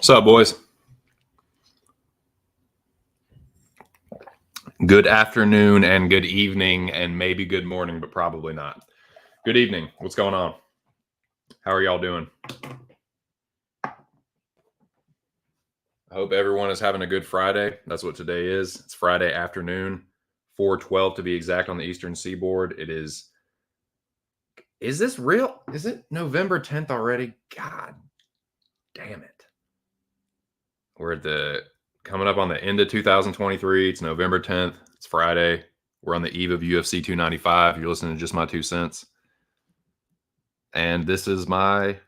What's up, boys? Good afternoon and good evening and maybe good morning, but probably not. Good evening. What's going on? How are y'all doing? I hope everyone is having a good Friday. That's what today is. It's Friday afternoon, 4:12 to be exact on the Eastern Seaboard. It is. Is this real? Is it November 10th already? God damn it. We're coming up on the end of 2023. It's November 10th. It's Friday. We're on the eve of UFC 295. You're listening to Just My Two Cents. And this is my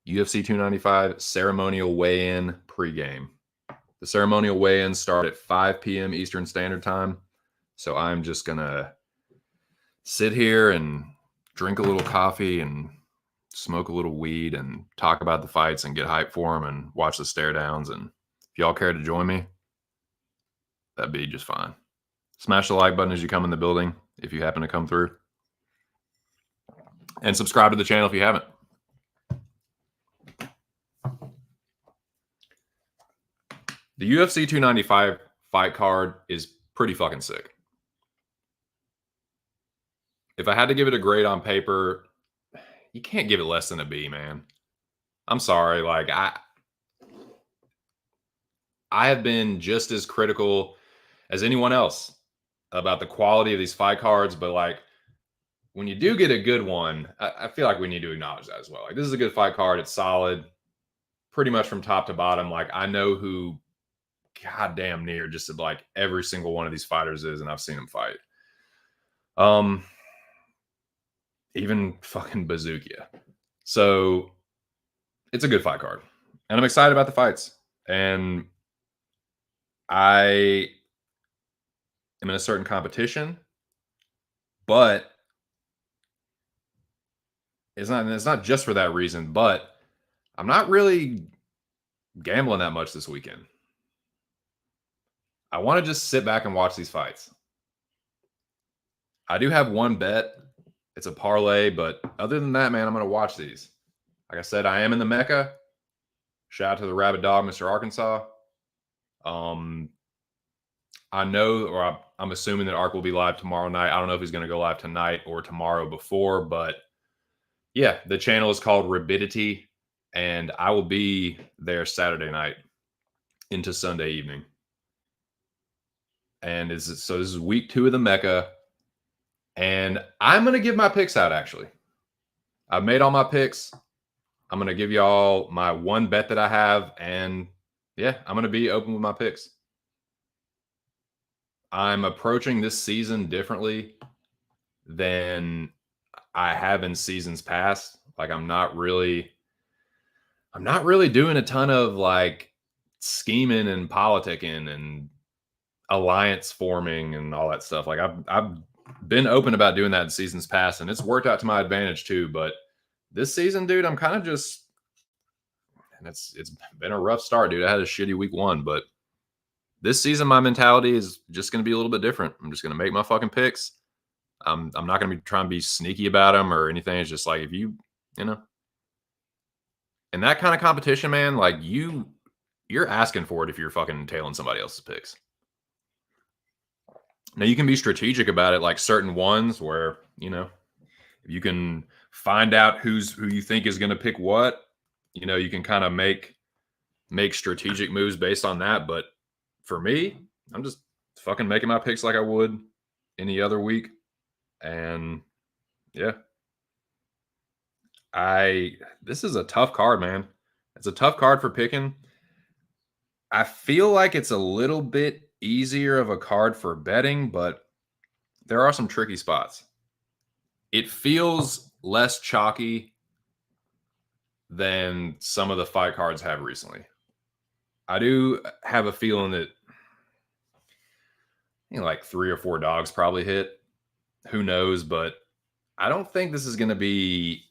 UFC 295 ceremonial weigh-in pregame. The ceremonial weigh-ins start at 5 p.m. Eastern Standard Time. So I'm just going to sit here and drink a little coffee and smoke a little weed and talk about the fights and get hyped for them and watch the stare downs. And if y'all care to join me, that'd be just fine. Smash the like button as you come in the building if you happen to come through. And subscribe to the channel if you haven't. The UFC 295 fight card is pretty fucking sick. If I had to give it a grade on paper, you can't give it less than a B, man. I'm sorry. Like, I have been just as critical as anyone else about the quality of these fight cards, but like when you do get a good one, I feel like we need to acknowledge that as well. Like, this is a good fight card. It's solid, pretty much from top to bottom. Like, I know who goddamn near just like every single one of these fighters is, and I've seen them fight. Even fucking Bazookia. So it's a good fight card, and I'm excited about the fights. And I am in a certain competition, but it's not just for that reason, but I'm not really gambling that much this weekend. I want to just sit back and watch these fights. I do have one bet. It's a parlay, but other than that, man, I'm going to watch these. Like I said, I am in the Mecca. Shout out to the Rabid Dog, Mr. Arkansas. I know, or I'm assuming that Ark will be live tomorrow night. I don't know if he's going to go live tonight or tomorrow before, but yeah, the channel is called Rabidity, and I will be there Saturday night into Sunday evening. And so this is week 2 of the Mecca, and I'm going to give my picks out, actually. I've made all my picks. I'm going to give y'all my one bet that I have, and yeah, I'm going to be open with my picks. I'm approaching this season differently than I have in seasons past. Like, I'm not really doing a ton of like scheming and politicking and alliance forming and all that stuff. Like, I've been open about doing that in seasons past, and it's worked out to my advantage too. But this season, dude, I'm kind of just, and it's been a rough start, dude. I had a shitty week 1, but this season, my mentality is just going to be a little bit different. I'm just going to make my fucking picks. I'm not going to be trying to be sneaky about them or anything. It's just like, if you know, in that kind of competition, man, like you're asking for it if you're fucking tailing somebody else's picks. Now, you can be strategic about it, like certain ones where, you know, if you can find out who you think is going to pick what. You can kind of make strategic moves based on that. But for me, I'm just fucking making my picks like I would any other week. And yeah, this is a tough card, man. It's a tough card for picking. I feel like it's a little bit easier of a card for betting, but there are some tricky spots. It feels less chalky than some of the fight cards have recently. I do have a feeling that like 3 or 4 dogs probably hit. Who knows? But I don't think this is going to be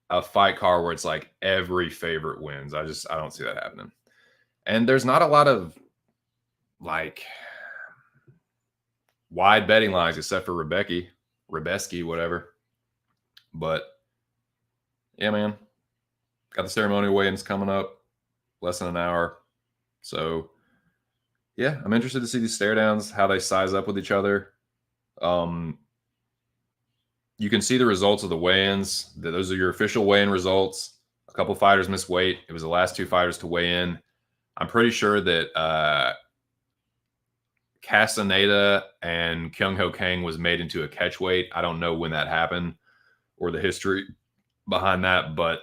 a fight card where it's like every favorite wins. I don't see that happening. And there's not a lot of like wide betting lines except for Rebeski, whatever. But yeah, man, got the ceremonial weigh-ins coming up, less than an hour. So yeah, I'm interested to see these stare downs, how they size up with each other. You can see the results of the weigh-ins. Those are your official weigh-in results. A couple fighters missed weight. It was the last 2 fighters to weigh in. I'm pretty sure that Castaneda and Kyung Ho Kang was made into a catch weight. I don't know when that happened or the history behind that, but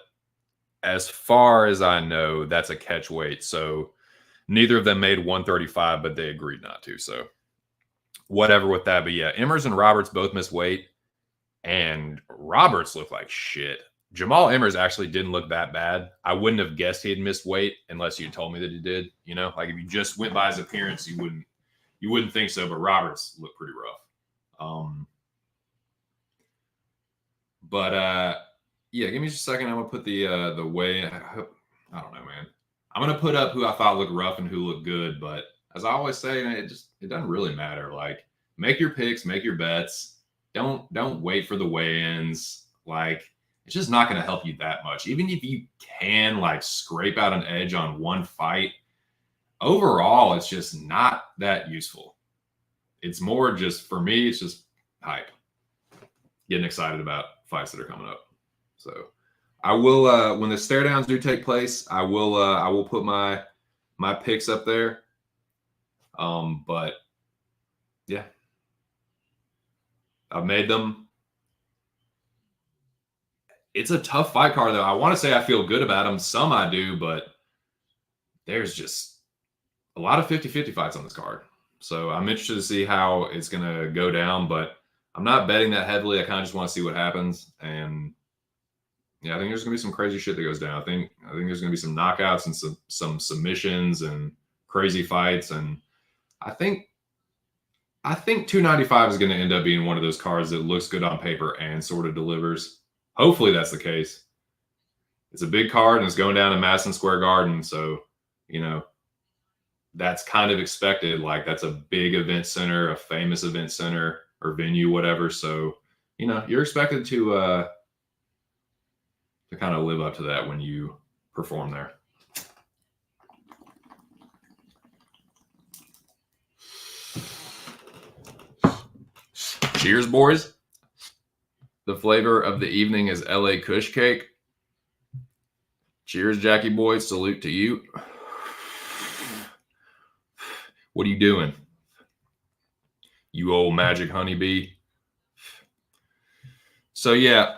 as far as I know, that's a catch weight. So neither of them made 135, but they agreed not to. So whatever with that. But yeah, Emmers and Roberts both missed weight, and Roberts looked like shit. Jamal Emmers actually didn't look that bad. I wouldn't have guessed he had missed weight unless you told me that he did. Like if you just went by his appearance, you wouldn't think so. But Roberts looked pretty rough. Yeah, give me just a second. I'm gonna put the weigh. I don't know, man. I'm gonna put up who I thought looked rough and who looked good. But as I always say, man, it doesn't really matter. Like, make your picks, make your bets. Don't wait for the weigh-ins. Like, it's just not going to help you that much. Even if you can like scrape out an edge on one fight, overall, it's just not that useful. It's more just, for me, it's just hype. Getting excited about fights that are coming up. So I will, when the stare downs do take place, I will put my picks up there. But yeah, I've made them. It's a tough fight card, though. I want to say I feel good about them. Some I do, but there's just a lot of 50-50 fights on this card. So I'm interested to see how it's going to go down, but I'm not betting that heavily. I kind of just want to see what happens. And yeah, I think there's going to be some crazy shit that goes down. I think there's going to be some knockouts and some submissions and crazy fights. And I think 295 is going to end up being one of those cards that looks good on paper and sort of delivers. Hopefully that's the case. It's a big card and it's going down in Madison Square Garden. So, that's kind of expected. Like, that's a big event center, a famous event center or venue, whatever. So, you're expected to kind of live up to that when you perform there. Cheers, boys. The flavor of the evening is LA Kush Cake. Cheers, Jackie boy. Salute to you. What are you doing? You old magic honeybee. So yeah,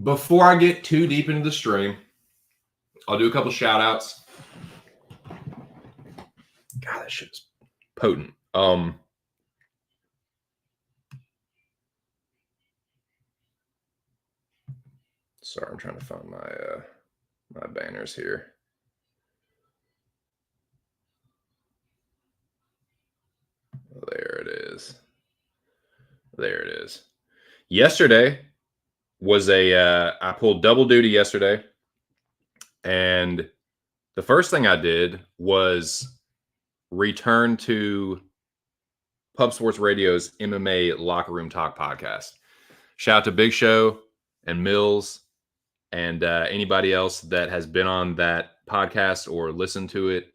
before I get too deep into the stream, I'll do a couple shout outs. God, that shit is potent. Sorry, I'm trying to find my banners here. There it is. Yesterday was I pulled double duty yesterday. And the first thing I did was return to Pub Sports Radio's MMA Locker Room Talk podcast. Shout out to Big Show and Mills and anybody else that has been on that podcast or listened to it.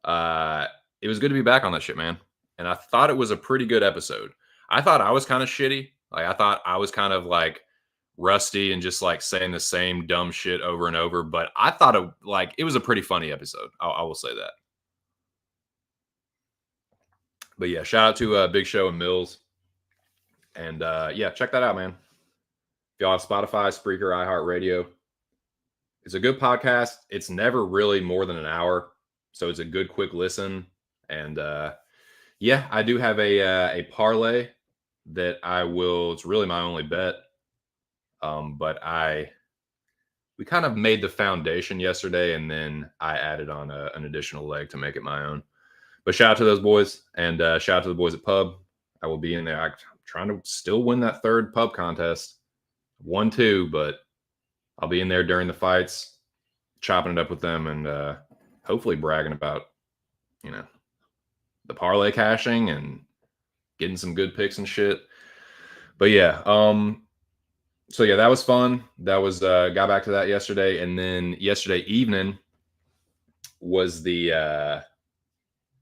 It was good to be back on that shit, man. And I thought it was a pretty good episode. I thought I was kind of shitty Like, I thought I was kind of like rusty and just like saying the same dumb shit over and over, but I thought it was a pretty funny episode. I will say that. But yeah, shout out to Big Show and Mills. And yeah, check that out, man. If y'all have Spotify, Spreaker, iHeartRadio, it's a good podcast. It's never really more than an hour, so it's a good quick listen. And yeah, I do have a parlay that I will. It's really my only bet. But we kind of made the foundation yesterday, and then I added on an additional leg to make it my own. But shout out to those boys, and shout out to the boys at Pub. I will be in there. I'm trying to still win that third pub contest. 1-2, but I'll be in there during the fights, chopping it up with them, and hopefully bragging about, the parlay cashing and getting some good picks and shit. But yeah, so yeah, that was fun. That was got back to that yesterday, and then yesterday evening was the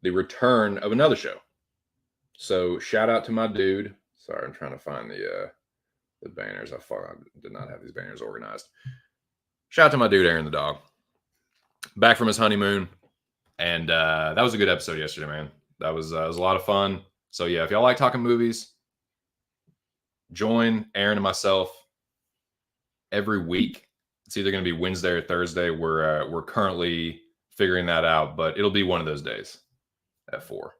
return of another show. So shout out to my dude. Sorry, I'm trying to find the banners. I did not have these banners organized. Shout out to my dude Aaron the dog. Back from his honeymoon, and that was a good episode yesterday, man. That was a lot of fun. So yeah, if y'all like talking movies, join Aaron and myself every week. It's either going to be Wednesday or Thursday. We're currently figuring that out, but it'll be one of those days at 4.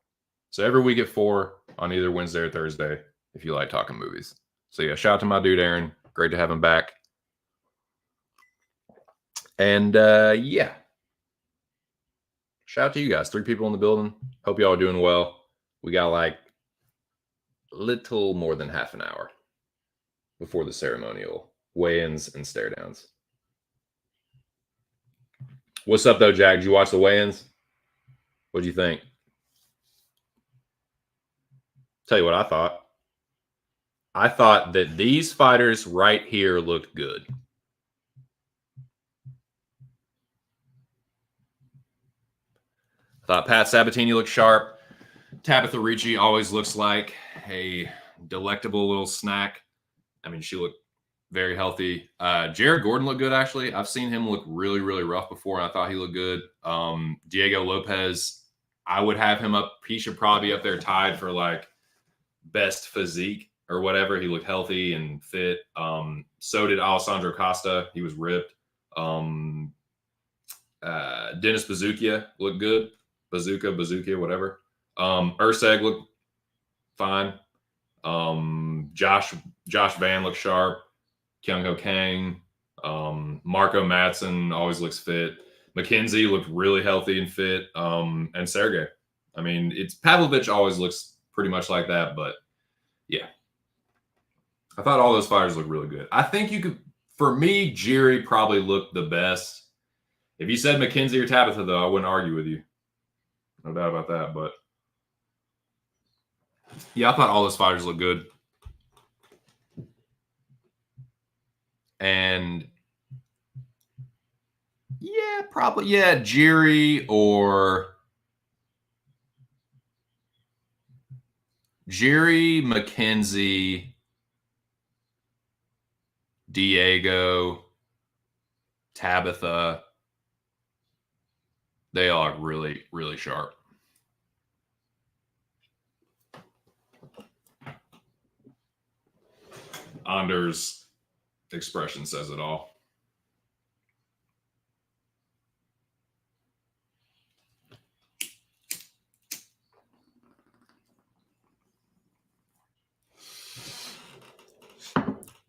So every week at 4 on either Wednesday or Thursday, if you like talking movies. So yeah, shout out to my dude Aaron. Great to have him back. And yeah, shout out to you guys. 3 people in the building. Hope y'all are doing well. We got like little more than half an hour before the ceremonial weigh-ins and stare-downs. What's up, though, Jack? Did you watch the weigh-ins? What'd you think? Tell you what I thought. I thought that these fighters right here looked good. I thought Pat Sabatini looked sharp. Tabitha Ricci always looks like a delectable little snack. I mean, she looked very healthy. Jared Gordon looked good, actually. I've seen him look really, really rough before, and I thought he looked good. Diego Lopez, I would have him up. He should probably be up there tied for like best physique or whatever. He looked healthy and fit. So did Alessandro Costa. He was ripped. Dennis Bazookia looked good. Bazooka, whatever. Urseg looked fine. Josh Van looked sharp. Kyung Ho Kang. Marco Madsen always looks fit. McKenzie looked really healthy and fit. And Sergey. I mean, Pavlovich always looks pretty much like that, but yeah. I thought all those fighters looked really good. I think you could, for me, Jiri probably looked the best. If you said McKenzie or Tabitha, though, I wouldn't argue with you. No doubt about that, but yeah, I thought all those fighters looked good. And yeah, probably, yeah, Jiri, McKenzie, Diego, Tabitha, they all are really, really sharp. Anders' expression says it all.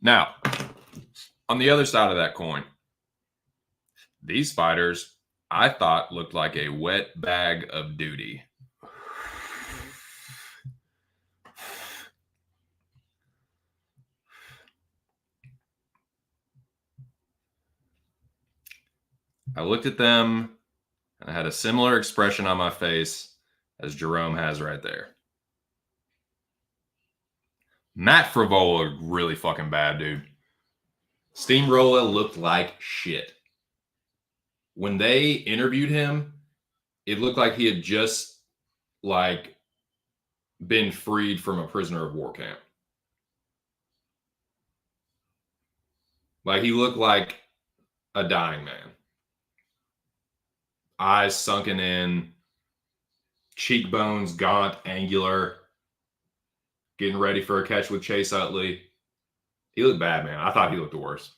Now, on the other side of that coin, these fighters, I thought, looked like a wet bag of duty. I looked at them, and I had a similar expression on my face as Jerome has right there. Matt Frivola looked really fucking bad, dude. Steamroller looked like shit. When they interviewed him, it looked like he had just been freed from a prisoner of war camp. Like, he looked like a dying man. Eyes sunken in, cheekbones gaunt, angular, getting ready for a catch with Chase Utley. He looked bad, man. I thought he looked the worst.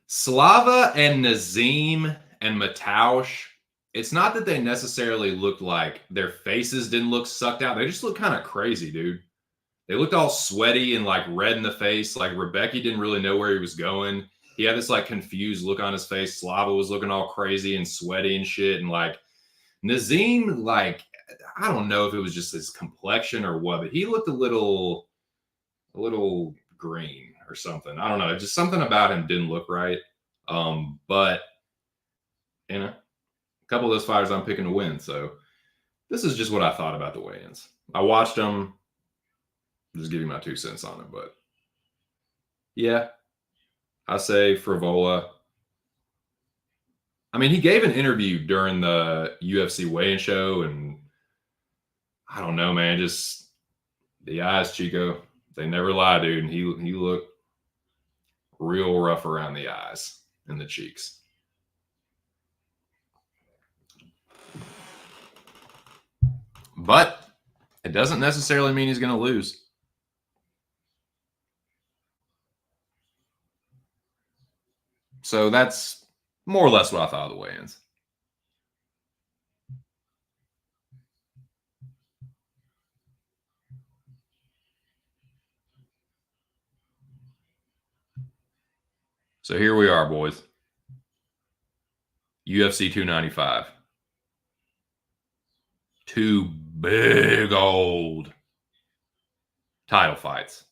Slava and Nazim and Mataush, it's not that they necessarily looked like their faces didn't look sucked out. They just looked kind of crazy, dude. They looked all sweaty and like red in the face. Like Rebecca didn't really know where he was going. He had this like confused look on his face. Slava was looking all crazy and sweaty and shit. And like Nazim, like, I don't know if it was just his complexion or what, but he looked a little green or something. I don't know. Just something about him didn't look right. But you know, a couple of those fighters I'm picking to win. So this is just what I thought about the weigh-ins. I watched them. Just giving my 2 cents on it, but yeah, I say Frivola. I mean, he gave an interview during the UFC weigh-in show, and I don't know, man. Just the eyes, Chico, they never lie, dude. And he looked real rough around the eyes and the cheeks. But it doesn't necessarily mean he's going to lose. So that's more or less what I thought of the weigh-ins. So here we are, boys. UFC 295. Two big old title fights.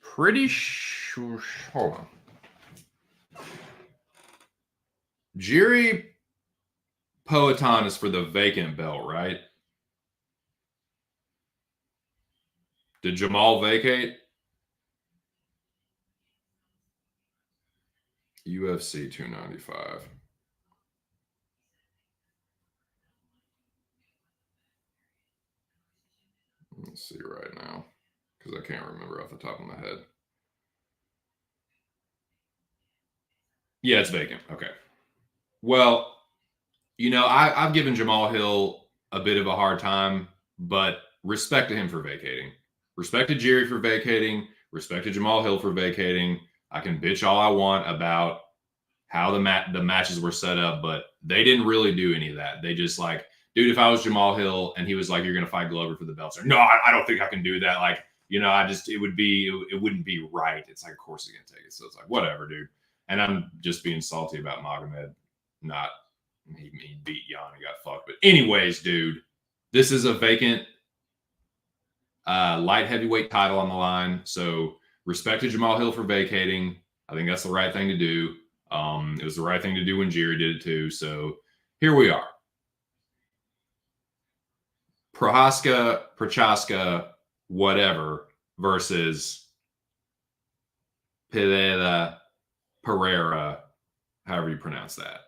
Pretty sure. Hold on. Jiri Poatan is for the vacant belt, right? Did Jamal vacate? UFC 295. Let's see right now, because I can't remember off the top of my head. Yeah, it's vacant. Okay. Well, you know, I've given Jamal Hill a bit of a hard time, but respect to him for vacating. Respect to Jerry for vacating. Respect to Jamal Hill for vacating. I can bitch all I want about how the matches were set up, but they didn't really do any of that. They just like, dude, if I was Jamal Hill and he was like, you're going to fight Glover for the belts, or no, I don't think I can do that. Like, you know, it wouldn't be right. It's like, of course he's going to take it. So it's like, whatever, dude. And I'm just being salty about Magomed. Not, he beat Jan and got fucked. But anyways, dude, this is a vacant light heavyweight title on the line. So respect to Jamal Hill for vacating. I think that's the right thing to do. It was the right thing to do when Jerry did it too. So here we are. Prochaska, whatever, versus Pereira, however you pronounce that.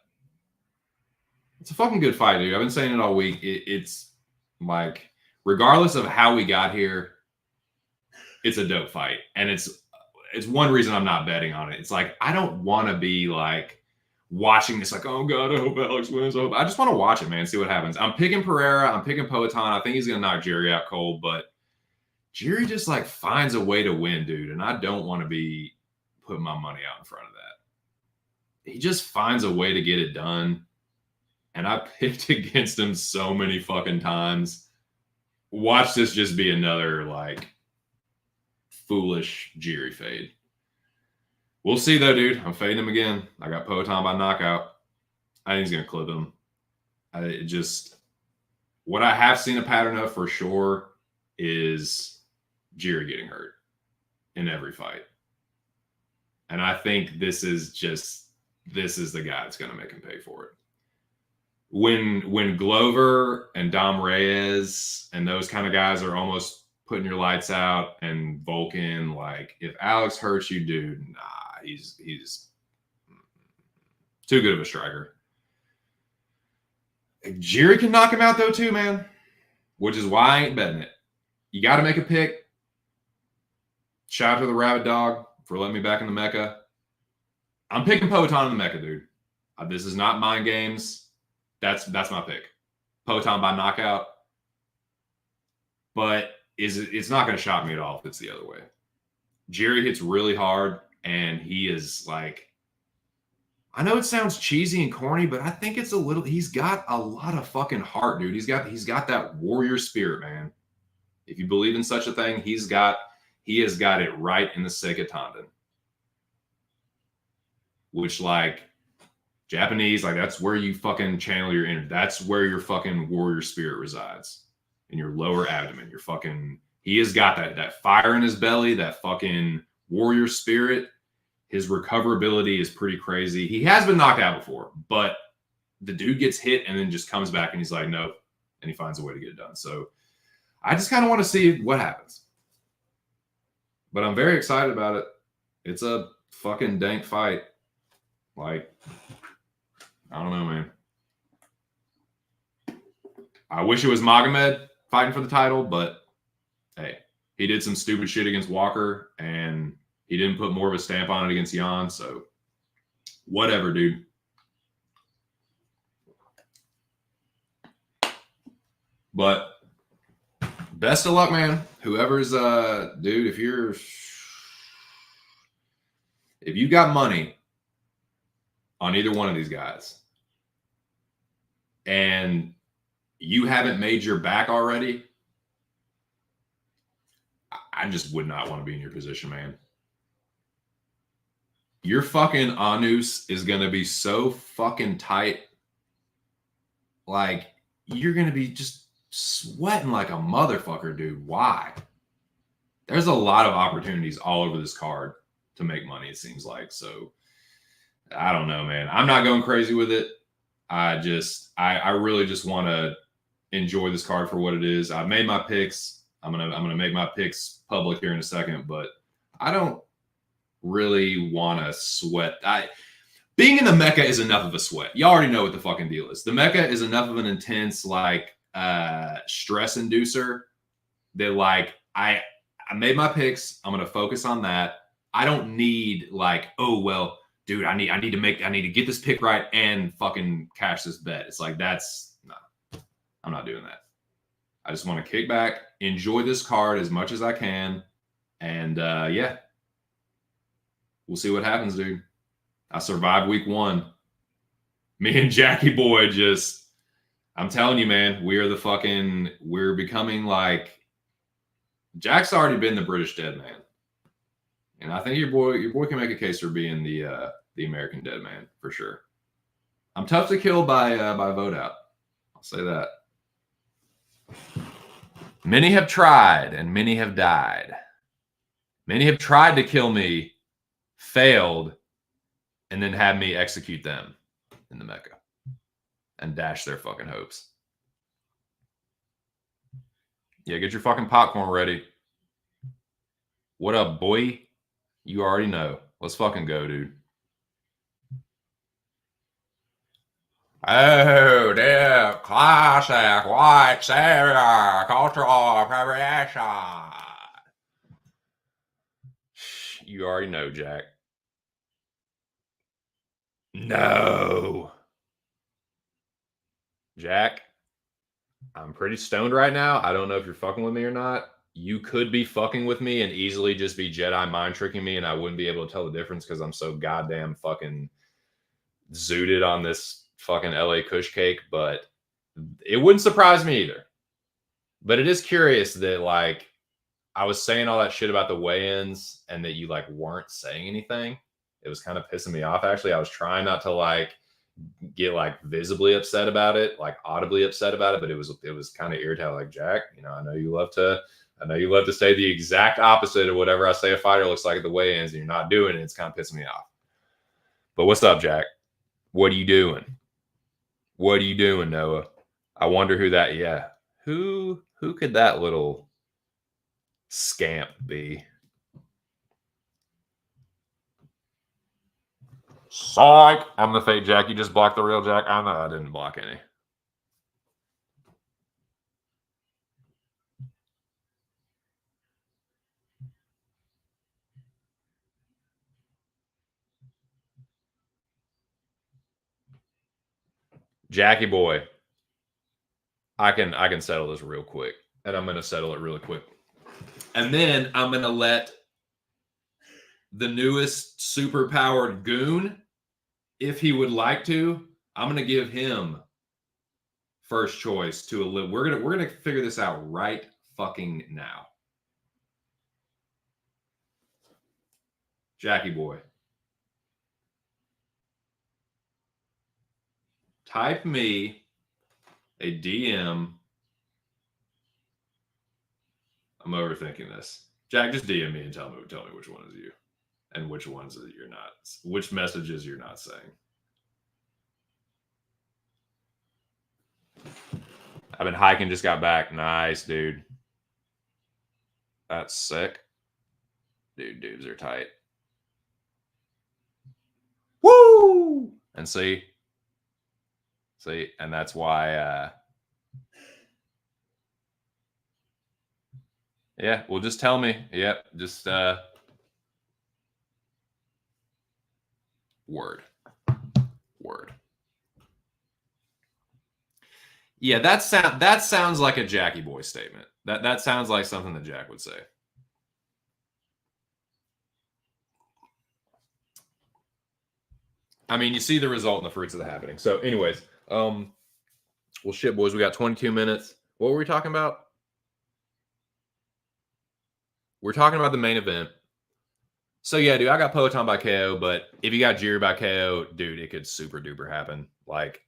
It's a fucking good fight, dude. I've been saying it all week. It's like, regardless of how we got here, it's a dope fight. And it's one reason I'm not betting on it. It's like, I don't want to be like watching this like, oh God, I hope Alex wins. I just want to watch it, man, see what happens. I'm picking Pereira. I'm picking Poatan. I think he's going to knock Jerry out cold, but Jerry just like finds a way to win, dude. And I don't want to be putting my money out in front of that. He just finds a way to get it done. And I picked against him so many fucking times. Watch this just be another like foolish Jerry fade. We'll see though, dude. I'm fading him again. I got Poatan by knockout. I think he's gonna clip him. What I have seen a pattern of for sure is Jerry getting hurt in every fight. And I think this is the guy that's gonna make him pay for it. When Glover and Dom Reyes and those kind of guys are almost putting your lights out, and Vulcan, like, if Alex hurts you, dude, nah, he's too good of a striker. Jerry can knock him out though too, man. Which is why I ain't betting it. You got to make a pick. Shout out to the Rabbit Dog for letting me back in the Mecca. I'm picking Poton in the Mecca, dude. This is not mind games. That's my pick. Poton by knockout. But it's not going to shock me at all if it's the other way. Jerry hits really hard, and he is like, I know it sounds cheesy and corny, but I think it's a little. He's got a lot of fucking heart, dude. He's got that warrior spirit, man. If you believe in such a thing, he has got it right in the Sega Tandon. Which, like, Japanese, like, that's where you fucking channel your energy. That's where your fucking warrior spirit resides. In your lower abdomen. Your fucking, he has got that fire in his belly, that fucking warrior spirit. His recoverability is pretty crazy. He has been knocked out before, but the dude gets hit and then just comes back and he's like, nope. And he finds a way to get it done. So I just kind of want to see what happens. But I'm very excited about it. It's a fucking dank fight. Like, I don't know, man. I wish it was Magomed fighting for the title, but hey, he did some stupid shit against Walker, and he didn't put more of a stamp on it against Jan, so whatever, dude. But best of luck, man. Whoever's dude, if you got money on either one of these guys and you haven't made your back already, I just would not want to be in your position, man. Your fucking anus is going to be so fucking tight. Like, you're going to be just sweating like a motherfucker, dude. Why? There's a lot of opportunities all over this card to make money, it seems like. So, I don't know, man. I'm not going crazy with it. I really just want to enjoy this card for what it is. I've made my picks. I'm gonna make my picks public here in a second, but I don't really want to sweat. Being in the Mecca is enough of a sweat. You already know what the fucking deal is. The Mecca is enough of an intense, like, stress inducer that, like, I made my picks. I'm gonna focus on that. I don't need, like, oh well, dude, I need to get this pick right and fucking cash this bet. It's like, I'm not doing that. I just want to kick back, enjoy this card as much as I can, and yeah, we'll see what happens, dude. I survived week 1. Me and Jackie Boy I'm telling you, man, we're becoming like, Jack's already been the British Dead Man. And I think your boy can make a case for being the American Dead Man for sure. I'm tough to kill by vote out. I'll say that. Many have tried and many have died. Many have tried to kill me, failed, and then had me execute them in the Mecca and dash their fucking hopes. Yeah, get your fucking popcorn ready. What up, boy? You already know. Let's fucking go, dude. Oh, dear. Classic white savior cultural appropriation. You already know, Jack. No. Jack, I'm pretty stoned right now. I don't know if you're fucking with me or not. You could be fucking with me and easily just be Jedi mind tricking me, and I wouldn't be able to tell the difference because I'm so goddamn fucking zooted on this fucking LA Kush cake, but it wouldn't surprise me either. But it is curious that, like, I was saying all that shit about the weigh-ins and that you, like, weren't saying anything. It was kind of pissing me off, actually. I was trying not to, like, get, like, visibly upset about it, like, audibly upset about it, but it was kind of irritating. Like, Jack, you know, I know you love to say the exact opposite of whatever I say a fighter looks like at the weigh-ins, and you're not doing it. It's kind of pissing me off. But what's up, Jack? What are you doing? What are you doing, Noah? I wonder who that, yeah. Who could that little scamp be? Psych. I'm the fake Jack. You just blocked the real Jack. I know I didn't block any. Jackie boy, I can settle this real quick, and I'm going to settle it really quick. And then I'm going to let the newest superpowered goon, if he would like to, I'm going to give him first choice to a live. We're gonna figure this out right fucking now. Jackie boy, type me a DM. I'm overthinking this. Jack, just DM me and tell me which one is you, and which ones that you're not. Which messages you're not saying. I've been hiking, just got back. Nice, dude. That's sick. Dude, dudes are tight. Woo! And see, and that's why. Yeah, well, just tell me. Yep, just word. Yeah, that sounds like a Jackie boy statement. That sounds like something that Jack would say. I mean, you see the result in the fruits of the happening. So, anyways, well, shit, boys, we got 22 minutes. What were we talking about? We're talking about the main event. So yeah, dude, I got Poatan by KO, but if you got Jiri by KO, dude, it could super duper happen. Like,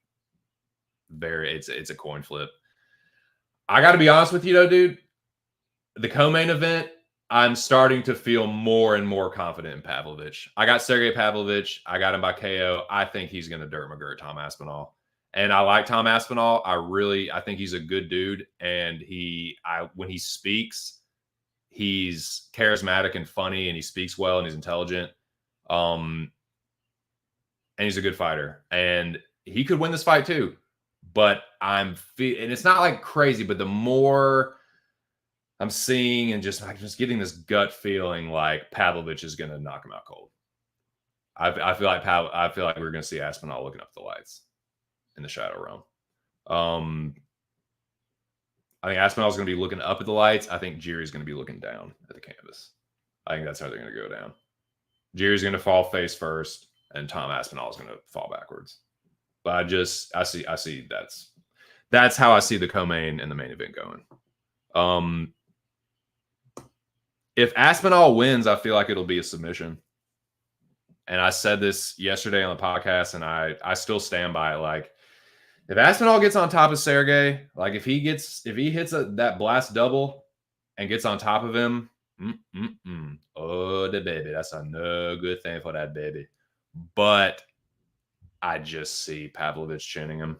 it's a coin flip. I got to be honest with you though, dude. The co-main event, I'm starting to feel more and more confident in Pavlovich. I got Sergey Pavlovich. I got him by KO. I think he's going to dirt McGirt Tom Aspinall. And I like Tom Aspinall. I think he's a good dude. And when he speaks, he's charismatic and funny, and he speaks well, and he's intelligent. And he's a good fighter. And he could win this fight too. But and it's not like crazy, but the more I'm seeing and just getting this gut feeling like Pavlovich is going to knock him out cold. I feel like we're going to see Aspinall looking up the lights in the shadow realm. I think Aspinall is going to be looking up at the lights. I think Jiri's going to be looking down at the canvas. I think that's how they're going to go down. Jiri's going to fall face first, and Tom Aspinall is going to fall backwards. But I see that's how I see the co-main and the main event going. If Aspinall wins, I feel like it'll be a submission. And I said this yesterday on the podcast, and I still stand by it. Like, if Aspinall gets on top of Sergey, like if he hits that blast double and gets on top of him, oh, the baby, that's a no good thing for that baby. But I just see Pavlovich chinning him.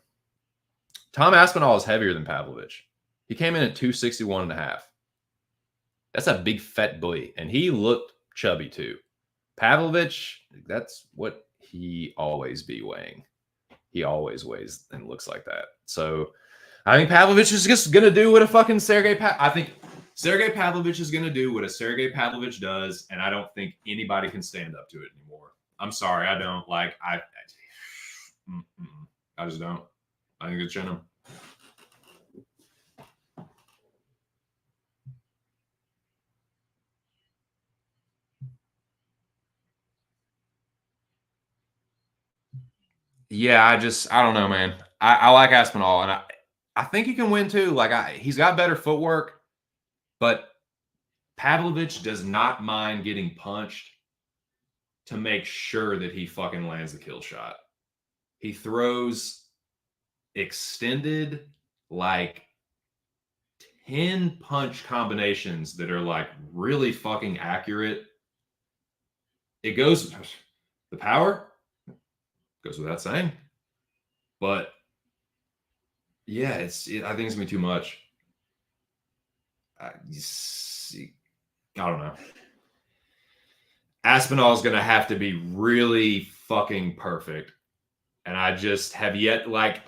Tom Aspinall is heavier than Pavlovich. He came in at 261.5. That's a big fat boy, and he looked chubby too. Pavlovich, that's what he always be weighing. He always weighs and looks like that. So I think Pavlovich is just going to do what a fucking I think Sergey Pavlovich is going to do what a Sergey Pavlovich does, and I don't think anybody can stand up to it anymore. I'm sorry, I don't. Like, I just don't. I think it's chin him. Yeah, I don't know, man. I like Aspinall, and I think he can win too. Like, he's got better footwork, but Pavlovich does not mind getting punched to make sure that he fucking lands the kill shot. He throws extended, like 10 punch combinations that are like really fucking accurate. It goes, the power goes without saying, but yeah, I think it's gonna be too much. I don't know. Aspinall is gonna have to be really fucking perfect, and I just have yet, like,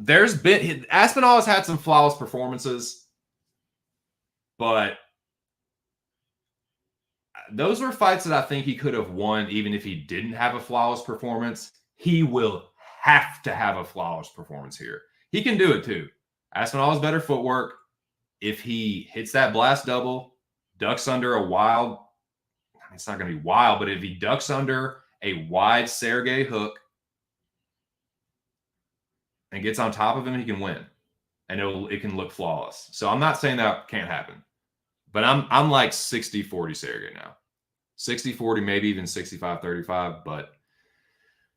Aspinall has had some flawless performances, but those were fights that I think he could have won even if he didn't have a flawless performance. He will have to have a flawless performance here. He can do it too. Aspinall's better footwork. If he hits that blast double, ducks under a wild, it's not going to be wild, but if he ducks under a wide Sergey hook and gets on top of him, he can win. And it can look flawless. So I'm not saying that can't happen. But I'm like 60-40 Sergey now. 60-40, maybe even 65-35. But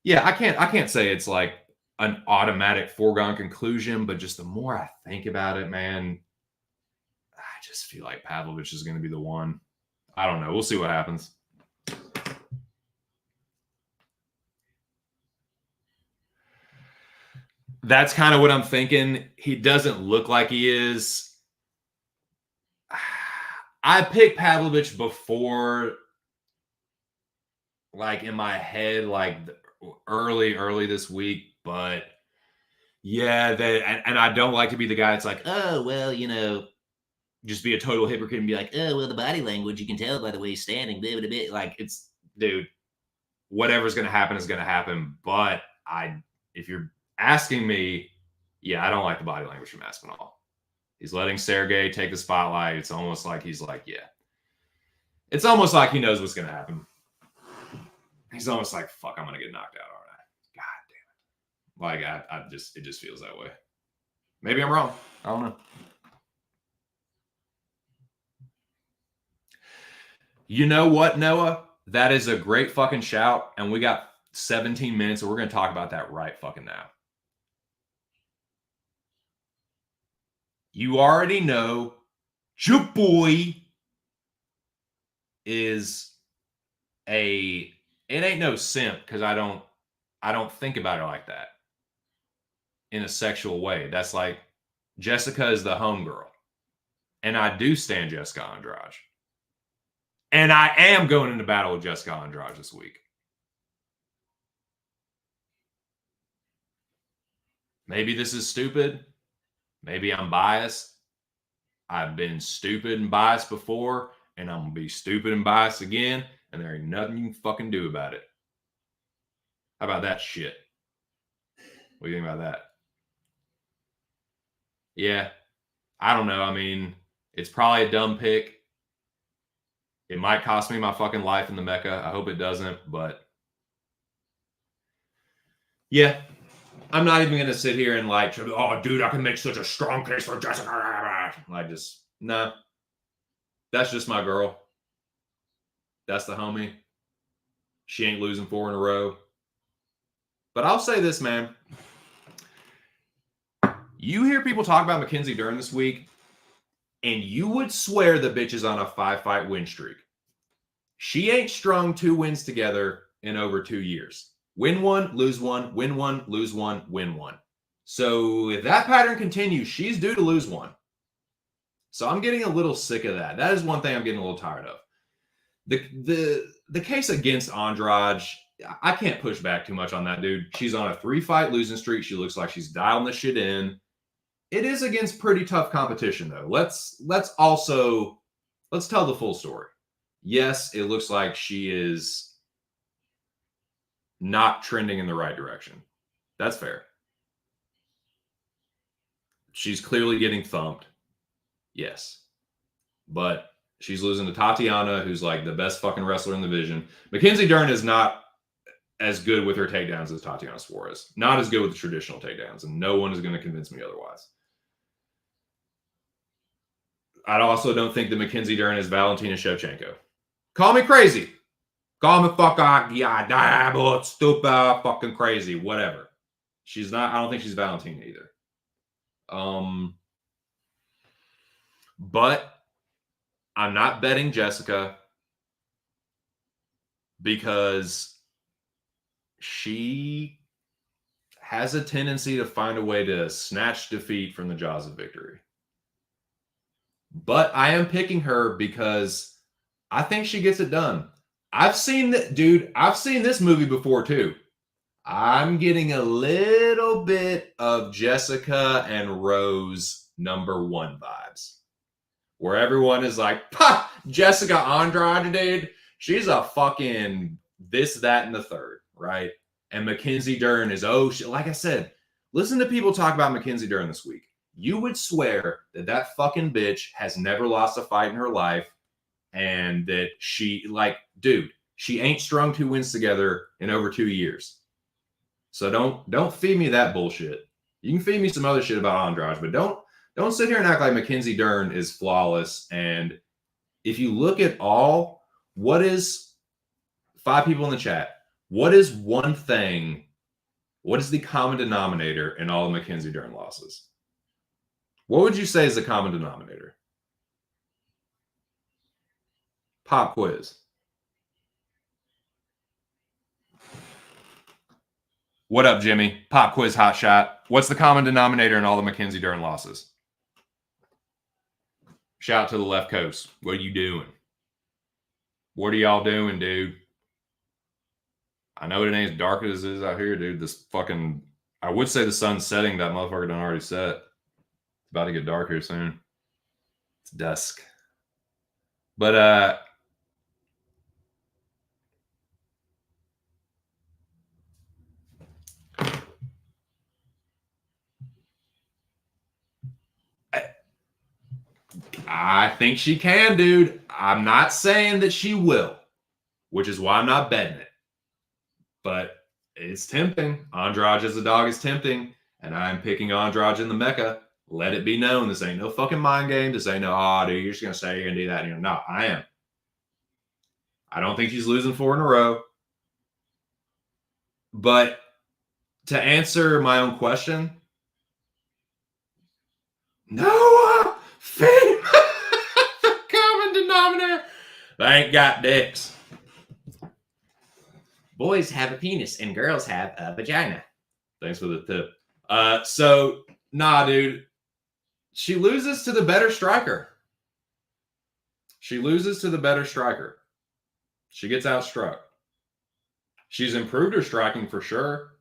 yeah, I can't say it's like an automatic foregone conclusion, but just the more I think about it, man, I just feel like Pavlovich is going to be the one. I don't know. We'll see what happens. That's kind of what I'm thinking. He doesn't look like he is. I picked Pavlovich before, like in my head, like early this week, but yeah, and I don't like to be the guy that's like, oh, well, just be a total hypocrite and be like, oh, well, the body language, you can tell by the way he's standing, blah, blah, blah. Like, it's, dude, whatever's going to happen is going to happen. But if you're asking me, yeah, I don't like the body language from Aspinall. He's letting Sergey take the spotlight. It's almost like he's like, yeah. It's almost like he knows what's going to happen. He's almost like, fuck, I'm going to get knocked out, aren't I? God damn it. Like, it just feels that way. Maybe I'm wrong. I don't know. You know what, Noah? That is a great fucking shout. And we got 17 minutes, so we're going to talk about that right fucking now. You already know your boy is it ain't no simp, because I don't think about it like that in a sexual way. That's like, Jessica is the homegirl. And I do stand Jessica Andrade. And I am going into battle with Jessica Andrade this week. Maybe this is stupid. Maybe I'm biased. I've been stupid and biased before, and I'm going to be stupid and biased again, and there ain't nothing you can fucking do about it. How about that shit? What do you think about that? Yeah, I don't know. I mean, it's probably a dumb pick. It might cost me my fucking life in the Mecca. I hope it doesn't, but yeah. I'm not even going to sit here and like, oh, dude, I can make such a strong case for Jessica. Like, just, no. That's just my girl. That's the homie. She ain't losing 4 in a row. But I'll say this, man. You hear people talk about Mackenzie Dern this week, and you would swear the bitch is on a 5-fight win streak. She ain't strung 2 wins together in over 2 years. Win 1, lose 1, win 1, lose 1, win 1. So if that pattern continues, she's due to lose 1. So I'm getting a little sick of that. That is one thing I'm getting a little tired of. The case against Andrade, I can't push back too much on that, dude. She's on a 3-fight losing streak. She looks like she's dialing the shit in. It is against pretty tough competition, though. Let's tell the full story. Yes, it looks like she is not trending in the right direction. That's fair. She's clearly getting thumped. Yes. But she's losing to Tatiana, who's like the best fucking wrestler in the division. Mackenzie Dern is not as good with her takedowns as Tatiana Suarez. Not as good with the traditional takedowns, and no one is going to convince me otherwise. I also don't think that Mackenzie Dern is Valentina Shevchenko. Call me crazy. Call me fucking, yeah, stupid, fucking crazy, whatever. She's not, I don't think she's Valentina either. But I'm not betting Jessica because she has a tendency to find a way to snatch defeat from the jaws of victory. But I am picking her because I think she gets it done. I've seen this movie before too. I'm getting a little bit of Jessica and Rose #1 vibes. Where everyone is like, "Pah, Jessica Andrade, dude. She's a fucking this, that, and the third," right? And Mackenzie Dern is, oh, shit. Like I said, listen to people talk about Mackenzie Dern this week. You would swear that that fucking bitch has never lost a fight in her life and that she, like, dude, she ain't strung 2 wins together in over 2 years. So don't feed me that bullshit. You can feed me some other shit about Andrade, but don't sit here and act like Mackenzie Dern is flawless. And if you look at all, what is 5 people in the chat? What is one thing? What is the common denominator in all the Mackenzie Dern losses? What would you say is the common denominator? Pop quiz. What up, Jimmy? Pop quiz hot shot. What's the common denominator in all the Mackenzie Dern losses? Shout out to the left coast. What are you doing? What are y'all doing, dude? I know it ain't as dark as it is out here, dude. This fucking, I would say the sun's setting. That motherfucker done already set. It's about to get dark here soon. It's dusk. But I think she can, dude. I'm not saying that she will, which is why I'm not betting it. But it's tempting. Andrade as a dog is tempting, and I'm picking Andrade in the Mecca. Let it be known. This ain't no fucking mind game. This ain't no, oh, dude, you're just going to say you're going to do that. No, I am. I don't think she's losing 4 in a row. But to answer my own question, no, fame. The common denominator. They ain't got dicks. Boys have a penis and girls have a vagina. Thanks for the tip. So, nah, dude. She loses to the better striker. She loses to the better striker. She gets outstruck. She's improved her striking for sure.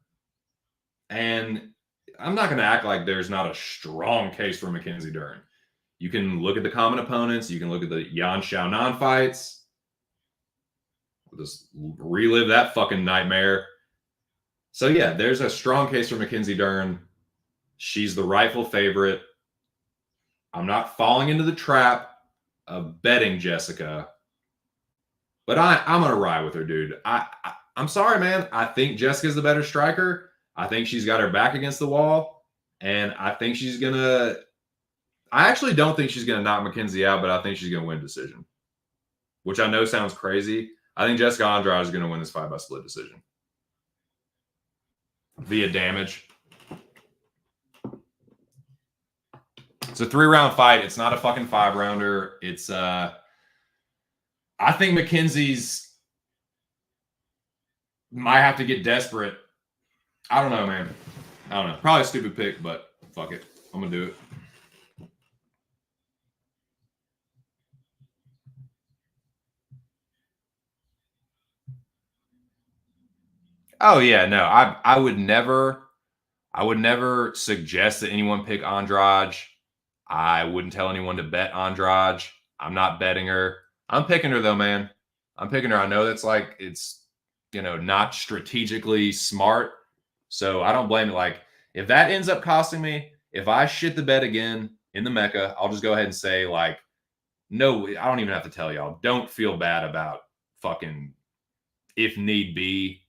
And I'm not going to act like there's not a strong case for Mackenzie Dern. You can look at the common opponents. You can look at the Yan Xiaonan fights. We'll just relive that fucking nightmare. So, yeah, there's a strong case for Mackenzie Dern. She's the rightful favorite. I'm not falling into the trap of betting Jessica, but I'm going to ride with her, dude. I'm sorry, man. I think Jessica's the better striker. I think she's got her back against the wall, and I think she's going to – I actually don't think she's going to knock Mackenzie out, but I think she's going to win decision, which I know sounds crazy. I think Jessica Andrade is going to win this fight by split decision via damage. It's a 3-round fight. It's not a fucking 5-rounder. It's I think Mackenzie's might have to get desperate. I don't know, man. I don't know. Probably a stupid pick, but fuck it. I'm gonna do it. Oh yeah, no. I would never suggest that anyone pick Andrade. I wouldn't tell anyone to bet Andrade. I'm not betting her. I'm picking her though, man. I'm picking her. I know that's like it's not strategically smart. So I don't blame it. Like if that ends up costing me, if I shit the bet again in the Mecca, I'll just go ahead and say like, no, I don't even have to tell y'all. Don't feel bad about fucking, if need be,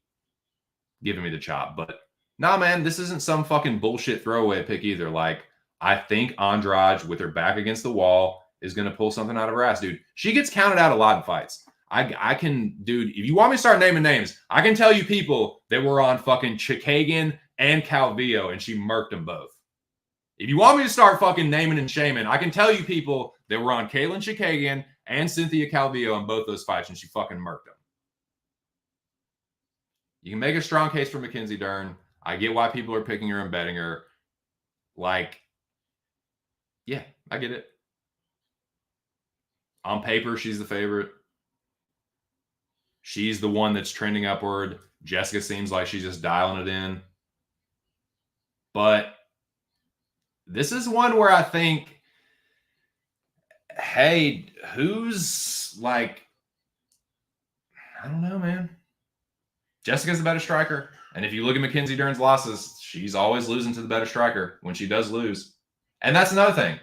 giving me the chop. But nah, man, this isn't some fucking bullshit throwaway pick either. Like I think Andrade with her back against the wall is going to pull something out of her ass, dude. She gets counted out a lot in fights. I can, dude, if you want me to start naming names, I can tell you people that were on fucking Chikagan and Calvillo, and she murked them both. If you want me to start fucking naming and shaming, I can tell you people that were on Kaylin Chikagan and Cynthia Calvillo on both those fights, and she fucking murked them. You can make a strong case for Mackenzie Dern. I get why people are picking her and betting her. Like, yeah, I get it. On paper, she's the favorite. She's the one that's trending upward. Jessica seems like she's just dialing it in. But this is one where I think, hey, who's like, I don't know, man. Jessica's the better striker. And if you look at Mackenzie Dern's losses, she's always losing to the better striker when she does lose. And that's another thing.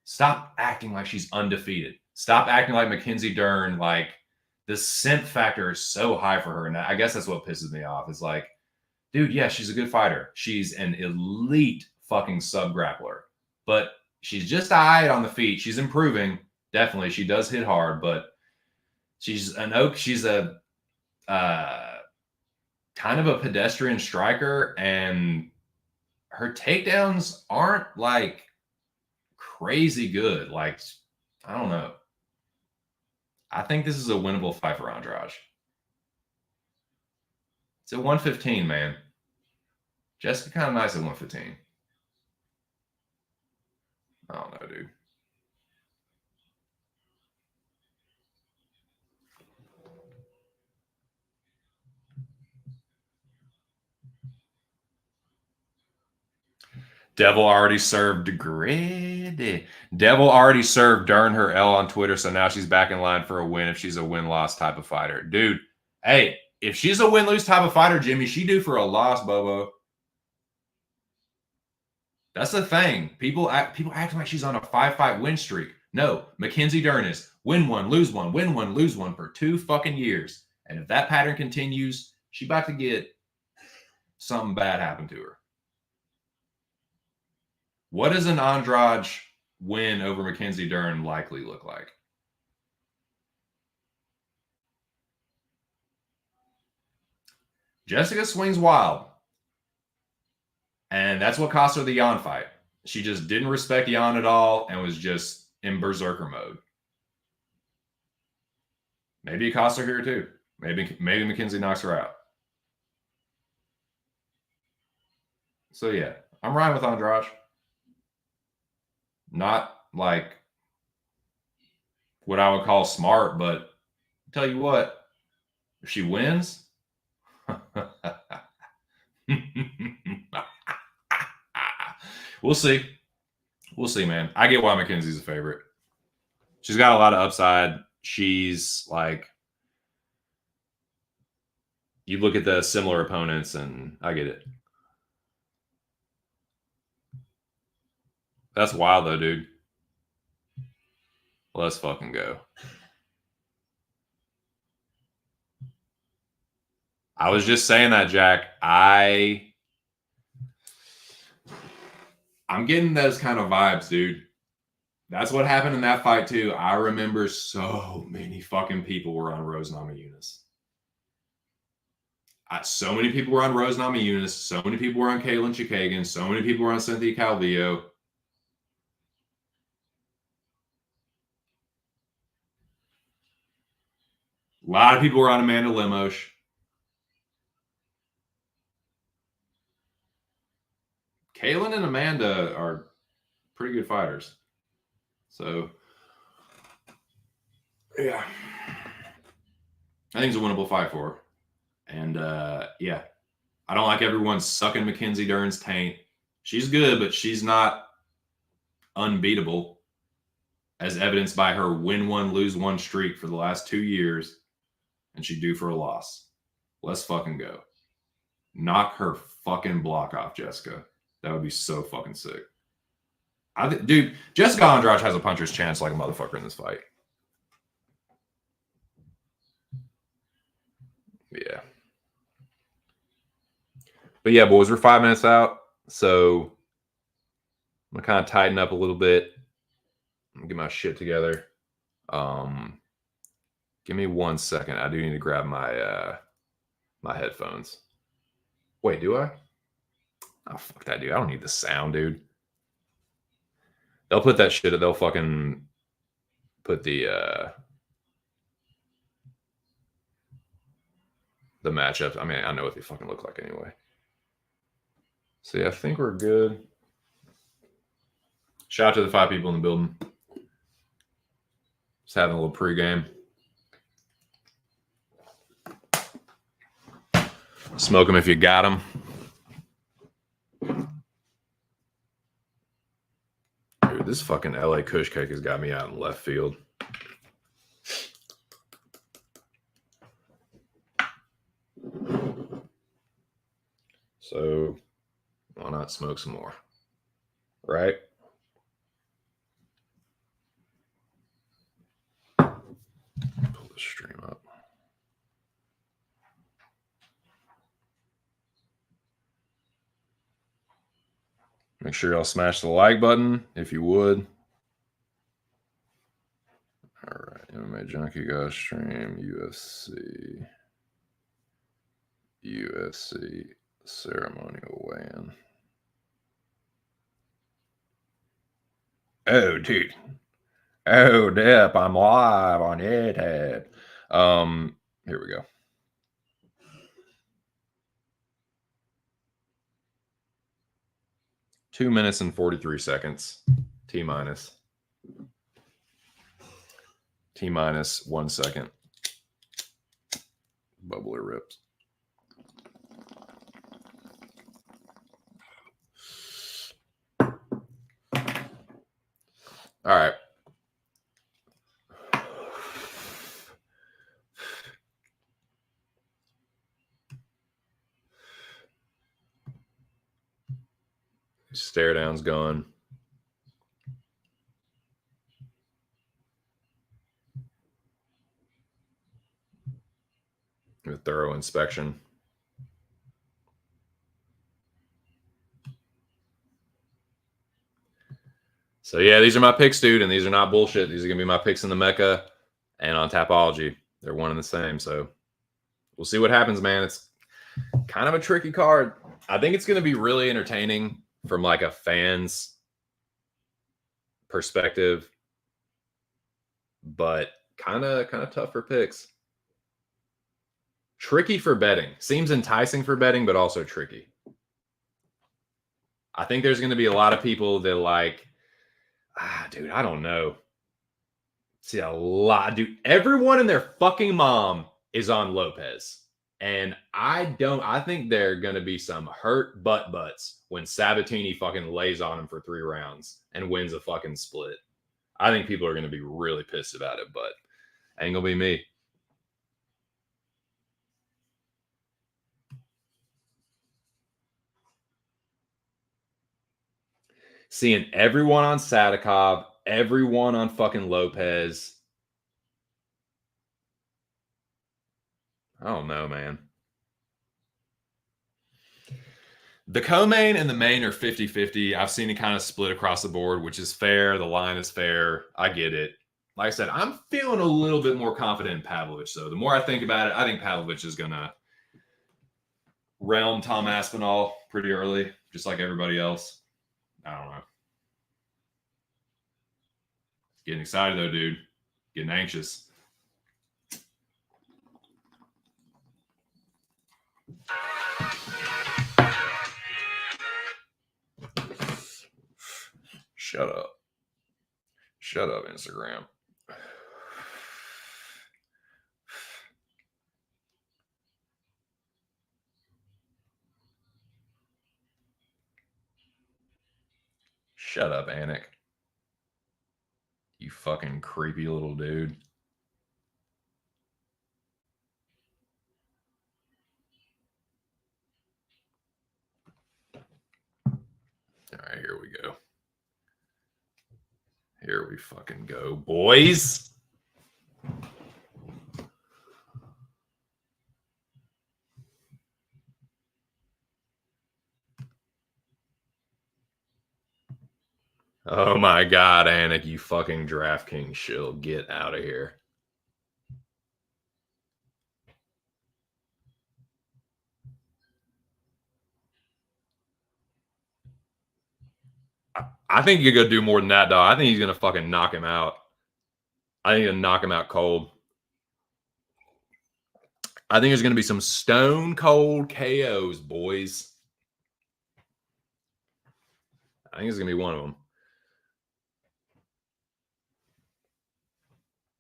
Stop acting like she's undefeated. Stop acting like Mackenzie Dern, like the scent factor is so high for her. And I guess that's what pisses me off. It's like, dude, yeah, she's a good fighter. She's an elite fucking sub grappler. But she's just eyed on the feet. She's improving. Definitely. She does hit hard, but she's a kind of a pedestrian striker, and her takedowns aren't like crazy good. Like, I don't know. I think this is a winnable fight for Andrade. It's at 115, man. Jessica kind of nice at 115. I don't know, dude. Devil already served Gritty. Devil already served Dern her L on Twitter, so now she's back in line for a win if she's a win-loss type of fighter. Dude, hey, if she's a win-lose type of fighter, Jimmy, she due for a loss, Bobo. That's the thing. People acting like she's on a 5-fight win streak. No, Mackenzie Dern is win one, lose one for 2 fucking years. And if that pattern continues, she's about to get something bad happen to her. What does an Andrade win over Mackenzie Dern likely look like? Jessica swings wild. And that's what cost her the Jan fight. She just didn't respect Jan at all and was just in berserker mode. Maybe it cost her here too. Maybe Mackenzie knocks her out. So yeah, I'm riding with Andrade. Not like what I would call smart, but I'll tell you what, if she wins, we'll see. We'll see, man. I get why Mackenzie's a favorite. She's got a lot of upside. She's like, you look at the similar opponents, and I get it. That's wild, though, dude. Let's fucking go. I was just saying that, Jack. I'm getting those kind of vibes, dude. That's what happened in that fight, too. I remember so many fucking people were on Rose Namajunas. So many people were on Rose Namajunas. So many people were on Kaylin Chikagan. So many people were on Cynthia Calvillo. A lot of people were on Amanda Lemos. Kaylin and Amanda are pretty good fighters. So, yeah. I think it's a winnable fight for her. And, yeah. I don't like everyone sucking Mackenzie Dern's taint. She's good, but she's not unbeatable, as evidenced by her win one, lose one streak for the last 2 years, and she's due for a loss. Let's fucking go. Knock her fucking block off, Jessica. That would be so fucking sick. Dude, Jessica Andrade has a puncher's chance like a motherfucker in this fight. Yeah. But yeah, boys, we're 5 minutes out, so I'm gonna kind of tighten up a little bit. Get my shit together. Give me 1 second. I do need to grab my my headphones. Wait, do I? Oh, fuck that, dude. I don't need the sound, dude. They'll put that shit. They'll fucking put the matchups. I mean, I know what they fucking look like anyway. So yeah, I think we're good. Shout out to the 5 people in the building. Just having a little pregame. Smoke them if you got them. Dude, this fucking LA Kush cake has got me out in left field. So why not smoke some more? Right? Pull the stream up. Make sure y'all smash the like button if you would. All right, MMA Junkie guys stream UFC ceremonial weigh-in. Oh, dude. Oh, Dip, I'm live on it. Here we go. 2 minutes and 43 seconds. T minus 1 second. Bubbler rips. All right. Stare down's gone. A thorough inspection. So yeah, these are my picks, dude, and these are not bullshit. These are gonna be my picks in the Mecca and on Tapology. They're one and the same. So we'll see what happens, man. It's kind of a tricky card. I think it's gonna be really entertaining from like a fan's perspective, but kind of tough for picks. Tricky for betting. Seems enticing for betting, but also tricky. I think there's going to be a lot of people that like, dude, I don't know. See a lot, dude. Everyone and their fucking mom is on Lopez. And I think there are going to be some hurt butts when Sabatini fucking lays on him for 3 rounds and wins a fucking split. I think people are going to be really pissed about it, but ain't going to be me. Seeing everyone on Sadikov, everyone on fucking Lopez. I don't know, man. The co-main and the main are 50-50. I've seen it kind of split across the board, which is fair. The line is fair. I get it. Like I said, I'm feeling a little bit more confident in Pavlovich. So the more I think about it, I think Pavlovich is going to realm Tom Aspinall pretty early, just like everybody else. I don't know. Getting excited, though, dude. Getting anxious. Shut up. Shut up, Instagram. Shut up, Anik. You fucking creepy little dude. All right, here we go. Here we fucking go, boys. Oh my God, Anik, you fucking DraftKings shill. Get out of here. I think you could go do more than that, dog. I think he's going to fucking knock him out. I think he's going to knock him out cold. I think there's going to be some stone cold KOs, boys. I think it's going to be one of them.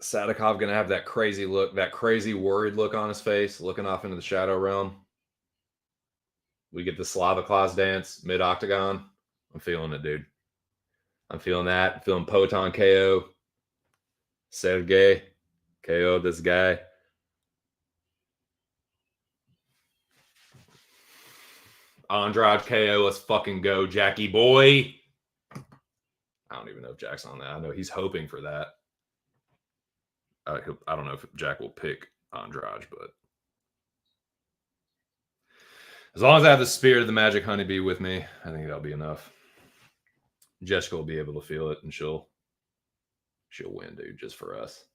Sadikov going to have that crazy look, that crazy worried look on his face, looking off into the shadow realm. We get the Slava Claus dance mid-octagon. I'm feeling it, dude. I'm feeling that. I'm feeling Poton KO. Sergey KO this guy. Andrade KO. Let's fucking go, Jackie boy. I don't even know if Jack's on that. I know he's hoping for that. I don't know if Jack will pick Andrade, but as long as I have the spirit of the Magic Honeybee with me, I think that'll be enough. Jessica will be able to feel it, and she'll win, dude, just for us.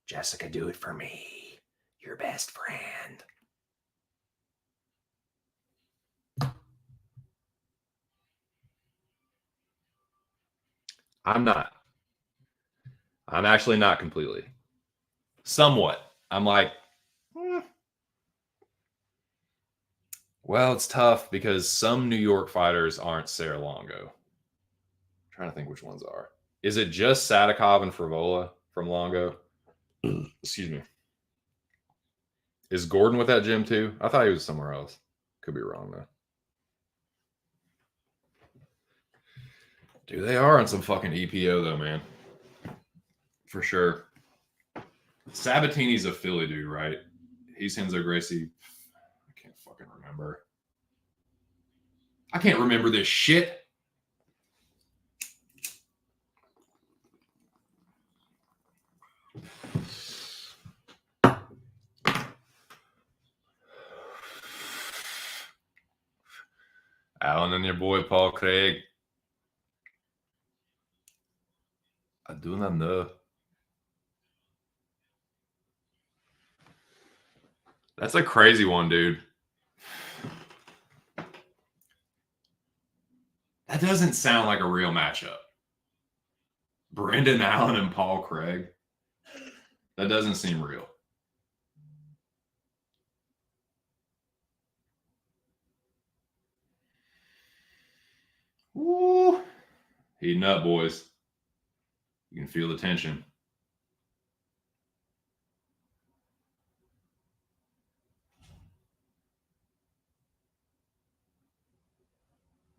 Jessica, do it for me. Your best friend. I'm not. I'm actually not completely. Somewhat. I'm like, well, it's tough because some New York fighters aren't Sarah Longo. I'm trying to think which ones are. Is it just Sadikov and Frivola from Longo? Excuse me. Is Gordon with that gym too? I thought he was somewhere else. Could be wrong though. Dude, they are on some fucking EPO though, man. For sure. Sabatini's a Philly dude, right? He's Henzo Gracie. I can't fucking remember. I can't remember this shit. Alan and your boy Paul Craig. I do not know. That's a crazy one, dude. That doesn't sound like a real matchup. Brendan Allen and Paul Craig. That doesn't seem real. Woo. Heating up, boys. You can feel the tension.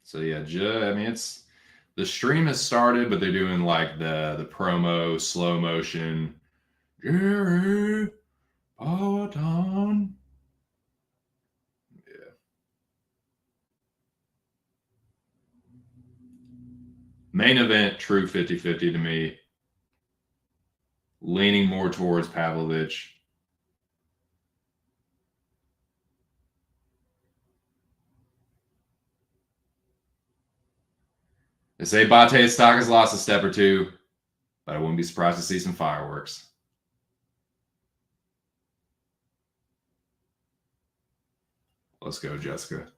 So yeah, I mean, it's the stream has started, but they're doing like the promo slow motion. Jerry, Paton. Yeah. Main event, true 50-50 to me. Leaning more towards Pavlovich. They say Bate's stock has lost a step or two, but I wouldn't be surprised to see some fireworks. Let's go, Jessica.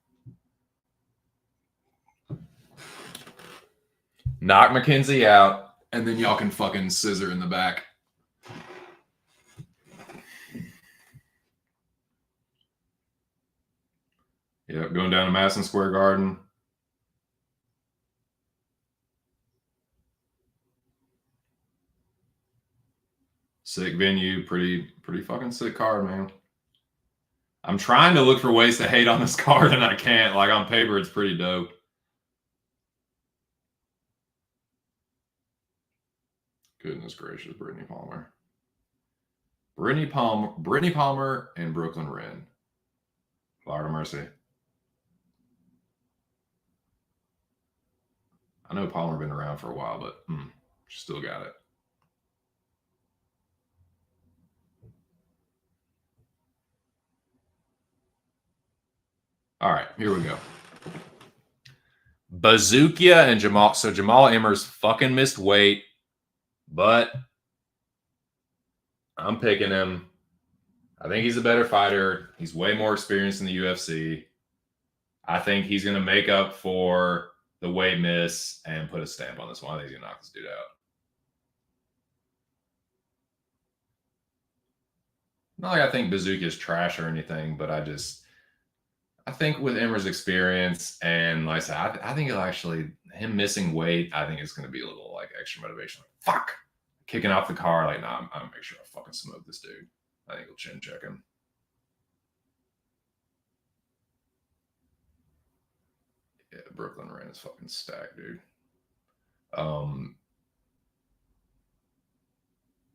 Knock McKenzie out, and then y'all can fucking scissor in the back. Yep, going down to Madison Square Garden. Sick venue, pretty fucking sick card, man. I'm trying to look for ways to hate on this card, and I can't. Like, on paper, it's pretty dope. Goodness gracious, Brittany Palmer. Brittany Palmer, and Brooklyn Wren. Florida Mercy. I know Palmer been around for a while, but she still got it. All right, here we go. Bazookia and Jamal. So Jamal Emmers fucking missed weight, but I'm picking him. I think he's a better fighter. He's way more experienced in the UFC. I think he's going to make up for the weight miss and put a stamp on this one. I think he's going to knock this dude out. Not like I think Bazooka is trash or anything, but I think with Emmer's experience and like I said, I think it'll actually, him missing weight, I think it's going to be a little like extra motivation. Like, fuck, kicking off the car. Like, nah, I'm going to make sure I fucking smoke this dude. I think he'll chin check him. Yeah, Brooklyn Wren is fucking stacked, dude.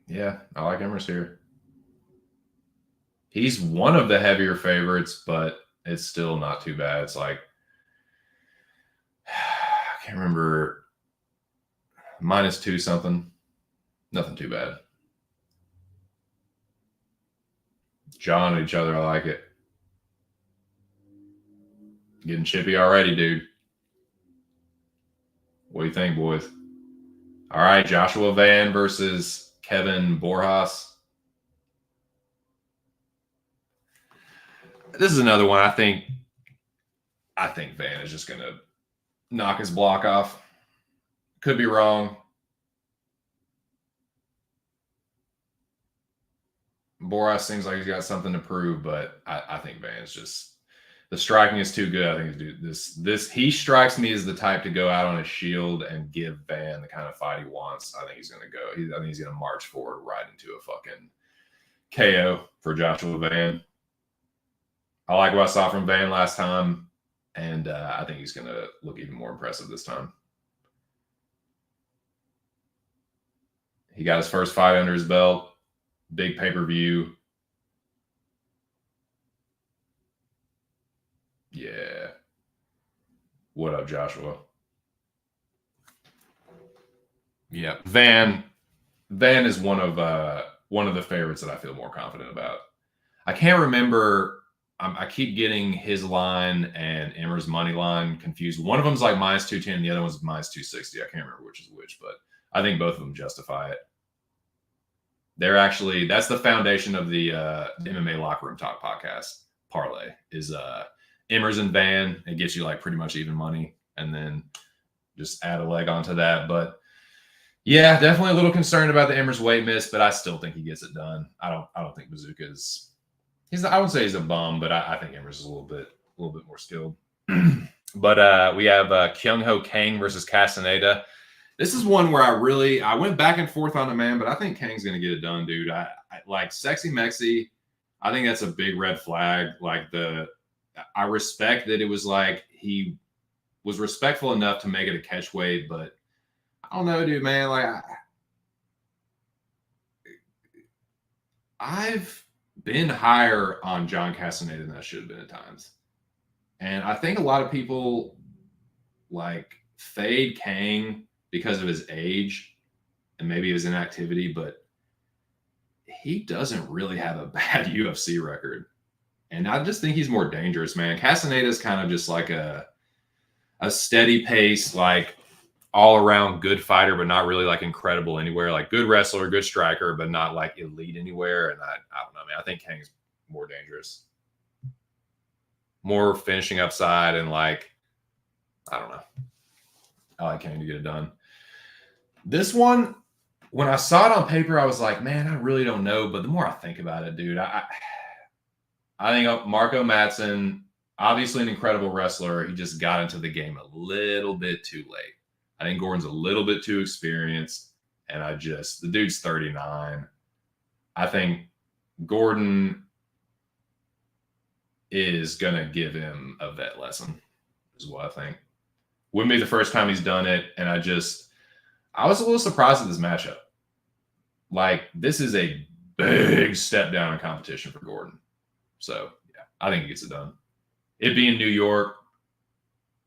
Yeah, I like Emmers here. He's one of the heavier favorites, but It's still not too bad. It's like, I can't remember, -2 something. Nothing too bad. Jawing at each other, I like it. Getting chippy already, dude. What do you think, boys? All right, Joshua Van versus Kevin Borjas. This is another one. I think Van is just gonna knock his block off. Could be wrong. Borjas seems like he's got something to prove, but I think Van's just, the striking is too good. I think dude, he strikes me as the type to go out on his shield and give Van the kind of fight he wants. I think he's gonna go. I think he's gonna march forward right into a fucking KO for Joshua Van. I like what I saw from Van last time, and I think he's gonna look even more impressive this time. He got his first fight under his belt. Big pay-per-view. Yeah. What up, Joshua? Yeah. Van is one of the favorites that I feel more confident about. I can't remember. I keep getting his line and Emmer's money line confused. One of them's like -210, the other one's -260. I can't remember which is which, but I think both of them justify it. They're actually, that's the foundation of the MMA Locker Room Talk podcast parlay is Emmers and Van. It gets you like pretty much even money, and then just add a leg onto that. But yeah, definitely a little concerned about the Emmers weight miss, but I still think he gets it done. I don't think Bazooka is. I wouldn't say he's a bum, but I think Emmers is a little bit more skilled. But we have Kyung Ho Kang versus Castaneda. This is one where I went back and forth on it, man, but I think Kang's going to get it done, dude. I like Sexy Mexi. I think that's a big red flag. Like I respect that it was like he was respectful enough to make it a catch weight, but I don't know, dude, man. Like I've been higher on John Castaneda than I should have been at times. And I think a lot of people like fade Kang because of his age and maybe his inactivity, but he doesn't really have a bad UFC record. And I just think he's more dangerous, man. Castaneda is kind of just like a steady pace, like all around good fighter, but not really like incredible anywhere. Like good wrestler, good striker, but not like elite anywhere. And I don't know, man. I think Kang's more dangerous, more finishing upside, and like, I don't know. I like Kang to get it done. This one, when I saw it on paper, I was like, man, I really don't know. But the more I think about it, dude, I think Marco Madsen, obviously an incredible wrestler. He just got into the game a little bit too late. I think Gordon's a little bit too experienced. And the dude's 39. I think Gordon is going to give him a vet lesson, is what I think. Wouldn't be the first time he's done it. And I was a little surprised at this matchup. Like, this is a big step down in competition for Gordon. So, yeah, I think he gets it done. It'd be in New York,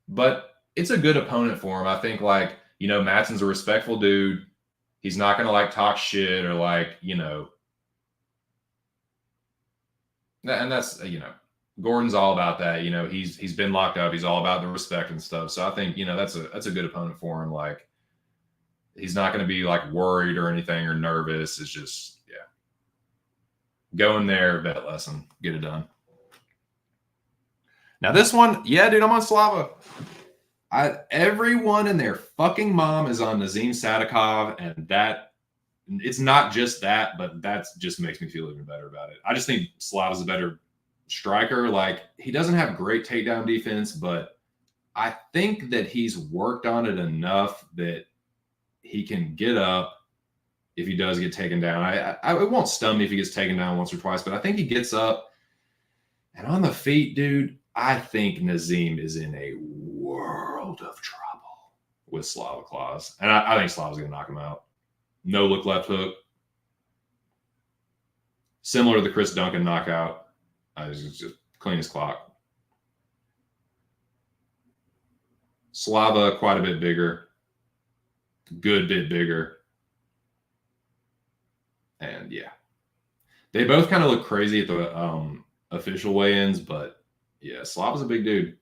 but it's a good opponent for him. I think, like, Madsen's a respectful dude. He's not going to, like, talk shit or, like, and that's, Gordon's all about that. He's been locked up. He's all about the respect and stuff. So I think, that's a good opponent for him. Like, he's not going to be like worried or anything or nervous. It's just, yeah. Go in there, vet lesson, get it done. Now this one, yeah, dude, I'm on Slava. Everyone and their fucking mom is on Nazim Sadikov, and that it's not just that, but that just makes me feel even better about it. I just think Slava's a better striker. Like, he doesn't have great takedown defense, but I think that he's worked on it enough that he can get up if he does get taken down. It won't stun me if he gets taken down once or twice, but I think he gets up. And on the feet, dude, I think Nazim is in a world of trouble with Slava claws. And I think Slava's going to knock him out. No look left hook. Similar to the Chris Duncan knockout. It's just clean as clock. Slava, quite a bit bigger. Good bit bigger. And yeah. They both kind of look crazy at the official weigh-ins, but yeah, Slava's a big dude.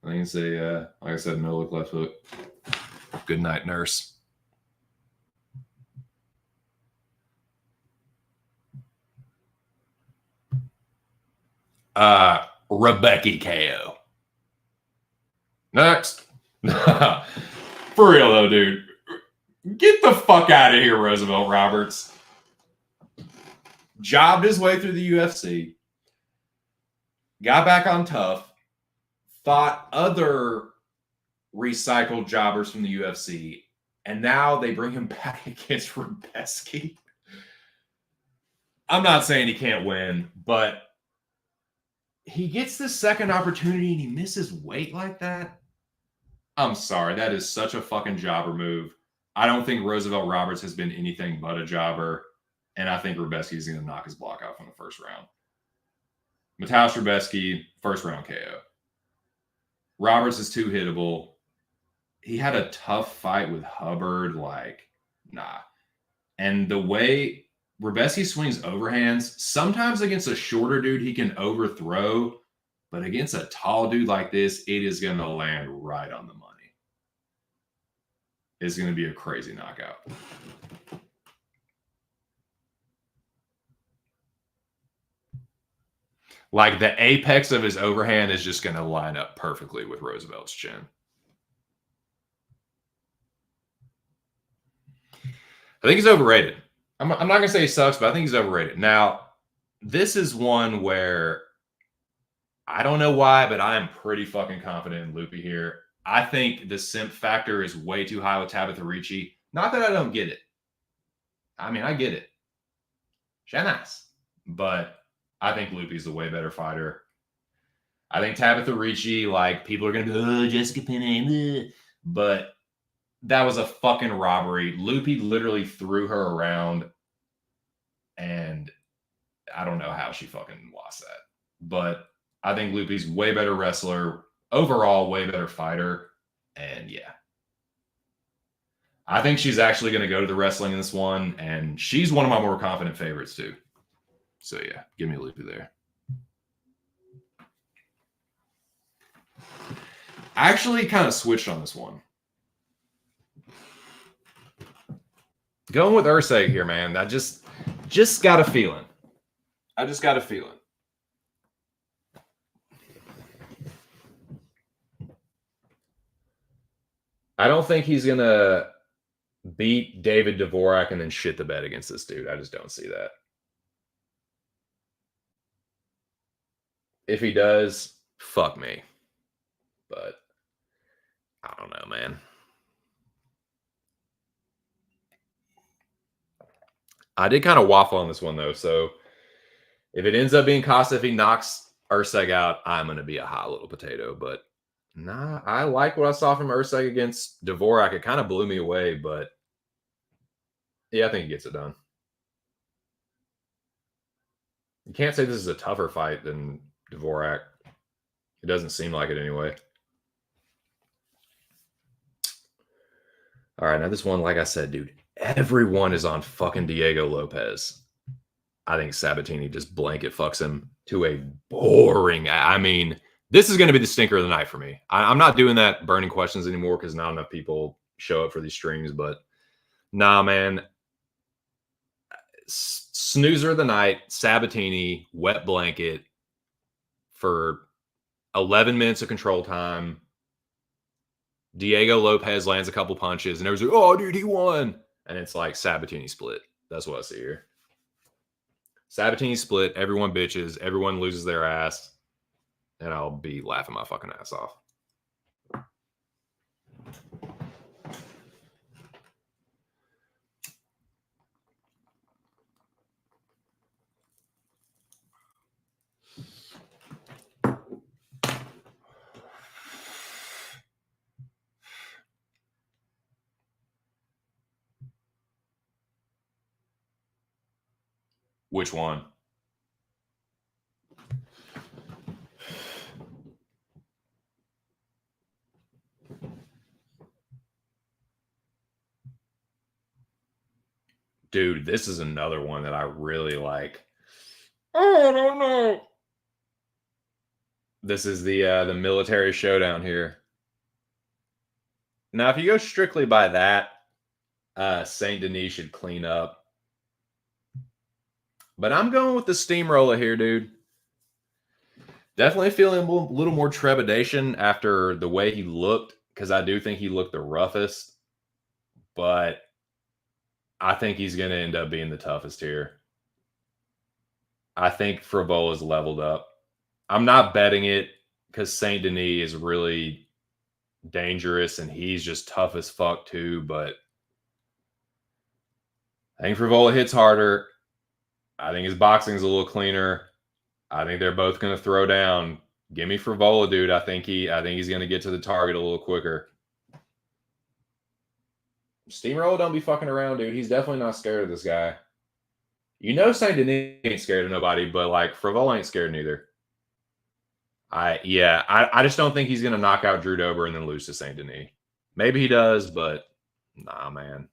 I think it's a, like I said, no look left hook. Good night, nurse. Rebecca KO. Next. For real though, dude. Get the fuck out of here, Roosevelt Roberts. Jobbed his way through the UFC. Got back on tough. Fought other recycled jobbers from the UFC. And now they bring him back against Rubeski. I'm not saying he can't win, but he gets the second opportunity and he misses weight like that. I'm sorry. That is such a fucking jobber move. I don't think Roosevelt Roberts has been anything but a jobber. And I think Rubeski is going to knock his block out from the first round. Mateusz Rubeski, first round KO. Roberts is too hittable. He had a tough fight with Hubbard. Like, nah. And the way Rubeski swings overhands, sometimes against a shorter dude, he can overthrow. But against a tall dude like this, it is going to land right on the money. It's going to be a crazy knockout. Like the apex of his overhand is just going to line up perfectly with Roosevelt's chin. I think he's overrated. I'm not going to say he sucks, but I think he's overrated. Now, this is one where I don't know why, but I am pretty fucking confident in Loopy here. I think the simp factor is way too high with Tabitha Ricci. Not that I don't get it. I mean, I get it. She's nice. But I think Loopy's the way better fighter. I think Tabitha Ricci, like, people are going to be, oh, Jessica Penne. But that was a fucking robbery. Loopy literally threw her around. And I don't know how she fucking lost that. But I think Loopy's way better wrestler. Overall, way better fighter. And yeah. I think she's actually going to go to the wrestling in this one. And she's one of my more confident favorites, too. So yeah, give me a Loopy there. I actually kind of switched on this one. Going with Urseg here, man. I just got a feeling. I just got a feeling. I don't think he's going to beat David Dvorak and then shit the bed against this dude. I just don't see that. If he does, fuck me. But I don't know, man. I did kind of waffle on this one, though. So if it ends up being Costa, if he knocks Urseg out, I'm going to be a hot little potato. But nah, I like what I saw from Urseg against Dvorak. It kind of blew me away, but yeah, I think he gets it done. You can't say this is a tougher fight than Dvorak. It doesn't seem like it anyway. All right, now this one, like I said, dude, everyone is on fucking Diego Lopez. I think Sabatini just blanket fucks him to a boring. I mean, this is going to be the stinker of the night for me. I'm not doing that burning questions anymore because not enough people show up for these streams. But nah, man. Snoozer of the night, Sabatini, wet blanket for 11 minutes of control time. Diego Lopez lands a couple punches, and everyone's like, oh, dude, he won. And it's like Sabatini split. That's what I see here. Sabatini split. Everyone bitches. Everyone loses their ass. And I'll be laughing my fucking ass off. Which one? Dude, this is another one that I really like. Oh, I don't know. This is the military showdown here. Now, if you go strictly by that, Saint Denis should clean up. But I'm going with the steamroller here, dude. Definitely feeling a little more trepidation after the way he looked, because I do think he looked the roughest. But I think he's going to end up being the toughest here. I think Frivola's leveled up. I'm not betting it because Saint Denis is really dangerous and he's just tough as fuck too. But I think Frivola hits harder. I think his boxing's a little cleaner. I think they're both going to throw down. Give me Frivola, dude. I think he's going to get to the target a little quicker. Steamroller don't be fucking around, dude. He's definitely not scared of this guy. You know Saint Denis ain't scared of nobody, but like Frivola ain't scared neither. I just don't think he's going to knock out Drew Dober and then lose to Saint Denis. Maybe he does, but nah, man.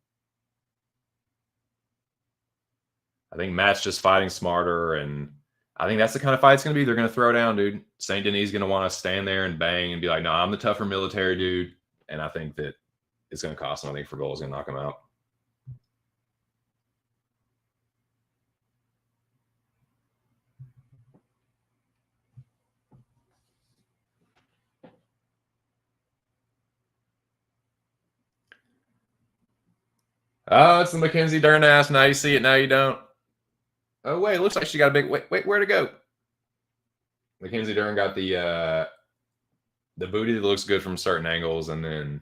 I think Matt's just fighting smarter, and I think that's the kind of fight it's going to be. They're going to throw down, dude. Saint Denis is going to want to stand there and bang and be like, no, I'm the tougher military dude. And I think that it's going to cost him. I think Frivola's going to knock him out. Oh, it's the Mackenzie Dern ass. Now you see it. Now you don't. Oh, wait. It looks like she got a big... Wait, where'd it go? Mackenzie Dern got the booty that looks good from certain angles, and then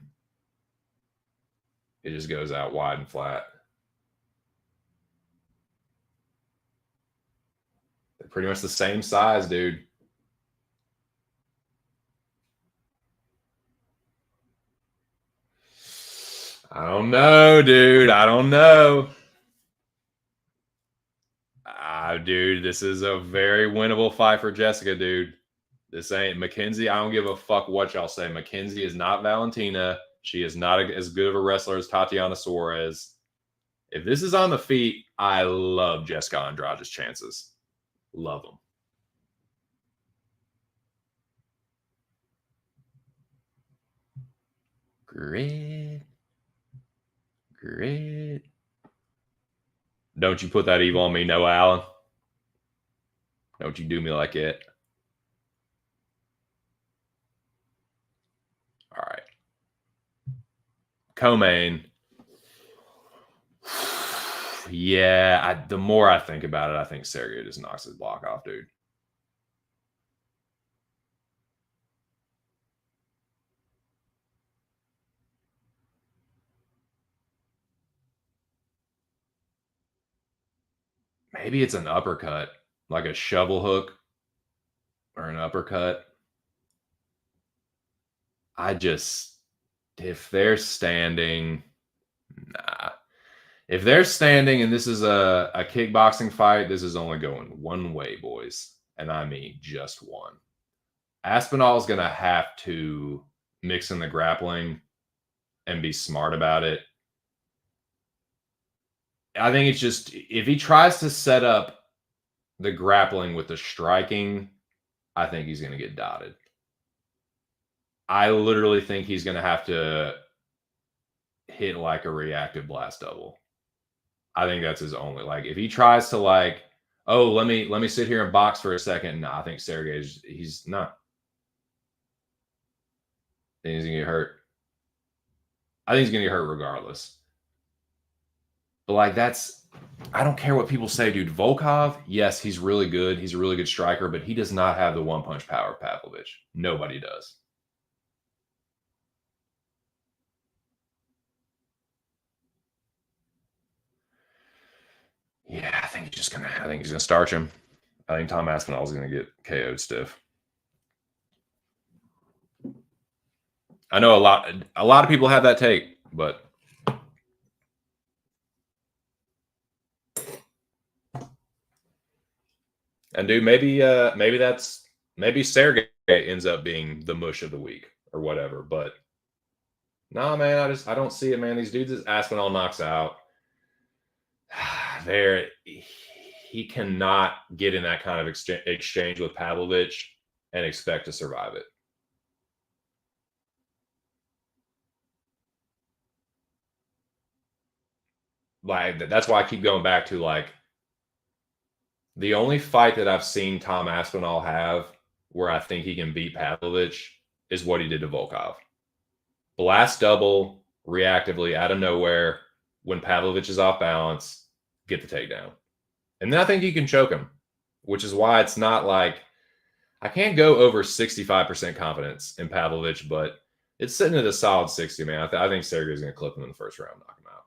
it just goes out wide and flat. They're pretty much the same size, dude. I don't know, dude. I don't know. Dude, this is a very winnable fight for Jessica, dude. This ain't Mackenzie. I don't give a fuck what y'all say. Mackenzie is not Valentina. She is not as good of a wrestler as Tatiana Suarez. If this is on the feet, I love Jessica Andrade's chances. Love them. Great. Don't you put that evil on me, Noah Allen. Don't you do me like it. All right. Co-main. Yeah, the more I think about it, I think Sergey just knocks his block off, dude. Maybe it's an uppercut, like a shovel hook or an uppercut. If they're standing, nah. If they're standing and this is a kickboxing fight, this is only going one way, boys. And I mean just one. Aspinall's going to have to mix in the grappling and be smart about it. I think it's just, if he tries to set up the grappling with the striking, I think he's going to get dotted. I literally think he's going to have to hit like a reactive blast double. I think that's his only, like, if he tries to like, oh, let me sit here and box for a second. No, I think Sergey's, he's not. I think he's going to get hurt. I think he's going to get hurt regardless. But like, I don't care what people say, dude. Volkov, yes, he's really good. He's a really good striker, but he does not have the one-punch power of Pavlovich. Nobody does. Yeah, I think he's gonna starch him. I think Tom Aspinall's gonna get KO'd stiff. I know a lot of people have that take, but and dude, maybe Sergey ends up being the mush of the week or whatever. But nah, man, I don't see it, man. These dudes, Aspinall knocks out. he cannot get in that kind of exchange with Pavlovich and expect to survive it. Like, that's why I keep going back to, like, the only fight that I've seen Tom Aspinall have where I think he can beat Pavlovich is what he did to Volkov. Blast double reactively out of nowhere when Pavlovich is off balance, get the takedown. And then I think he can choke him, which is why it's not like I can't go over 65% confidence in Pavlovich, but it's sitting at a solid 60, man. I think Sergey's going to clip him in the first round, knock him out.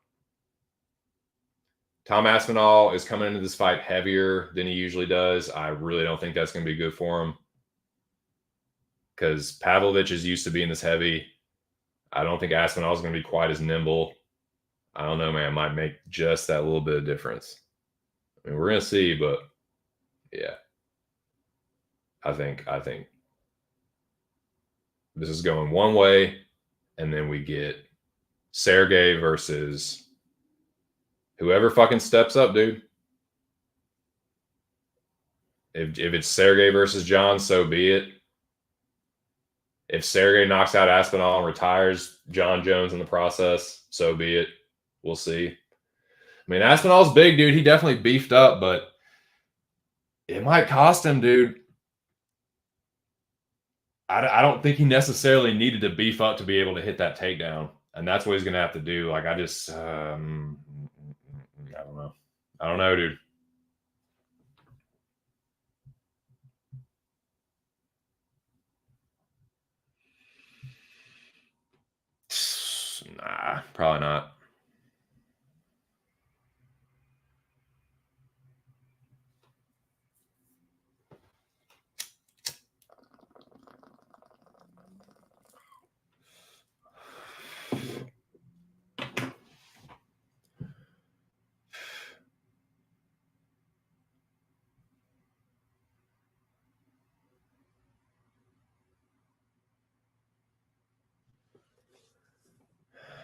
Tom Aspinall is coming into this fight heavier than he usually does. I really don't think that's going to be good for him because Pavlovich is used to being this heavy. I don't think Aspinall is going to be quite as nimble. I don't know, man. It might make just that little bit of difference. I mean, we're going to see, but yeah. I think this is going one way, and then we get Sergey versus whoever fucking steps up, dude. If it's Sergey versus John, so be it. If Sergey knocks out Aspinall and retires John Jones in the process, so be it. We'll see. I mean, Aspinall's big, dude. He definitely beefed up, but it might cost him, dude. I don't think he necessarily needed to beef up to be able to hit that takedown, and that's what he's going to have to do. Like, I just, I don't know. I don't know, dude. Nah, probably not.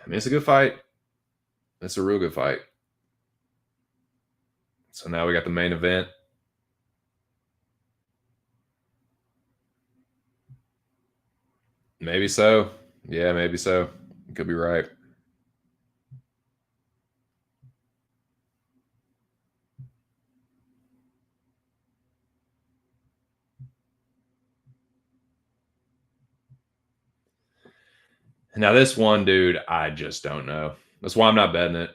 I mean, it's a good fight. It's a real good fight. So now we got the main event. Maybe so. Yeah, maybe so. You could be right. Now, this one, dude, I just don't know. That's why I'm not betting it.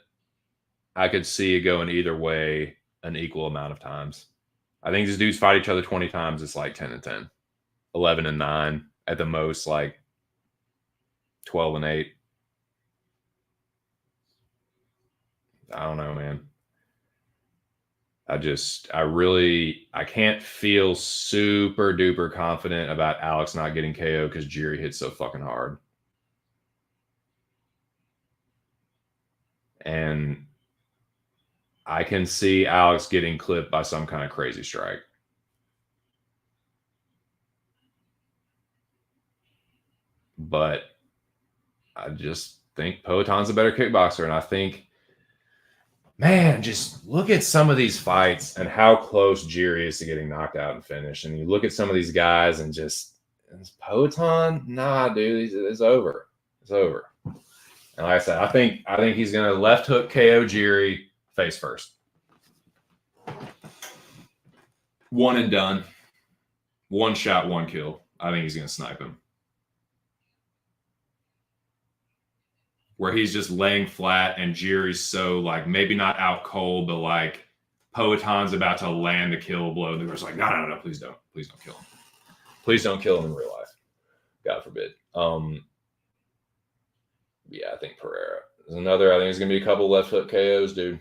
I could see it going either way an equal amount of times. I think these dudes fight each other 20 times. It's like 10 and 10, 11 and 9 at the most, like 12 and 8. I don't know, man. I can't feel super duper confident about Alex not getting KO because Jiri hits so fucking hard. And I can see Alex getting clipped by some kind of crazy strike. But I just think Poaton's a better kickboxer. And I think, man, just look at some of these fights and how close Jiri is to getting knocked out and finished. And you look at some of these guys and just, Poaton? Nah, dude, it's over. It's over. And like I said, I think he's going to left hook KO Jiri face first. One and done. One shot, one kill. I think he's going to snipe him. Where he's just laying flat and Jiri's so, like, maybe not out cold, but like Poaton's about to land the kill blow. And they're like, no, please don't. Please don't kill him. Please don't kill him in real life. God forbid. Yeah, I think Pereira is another. I think there's going to be a couple left hook KOs, dude.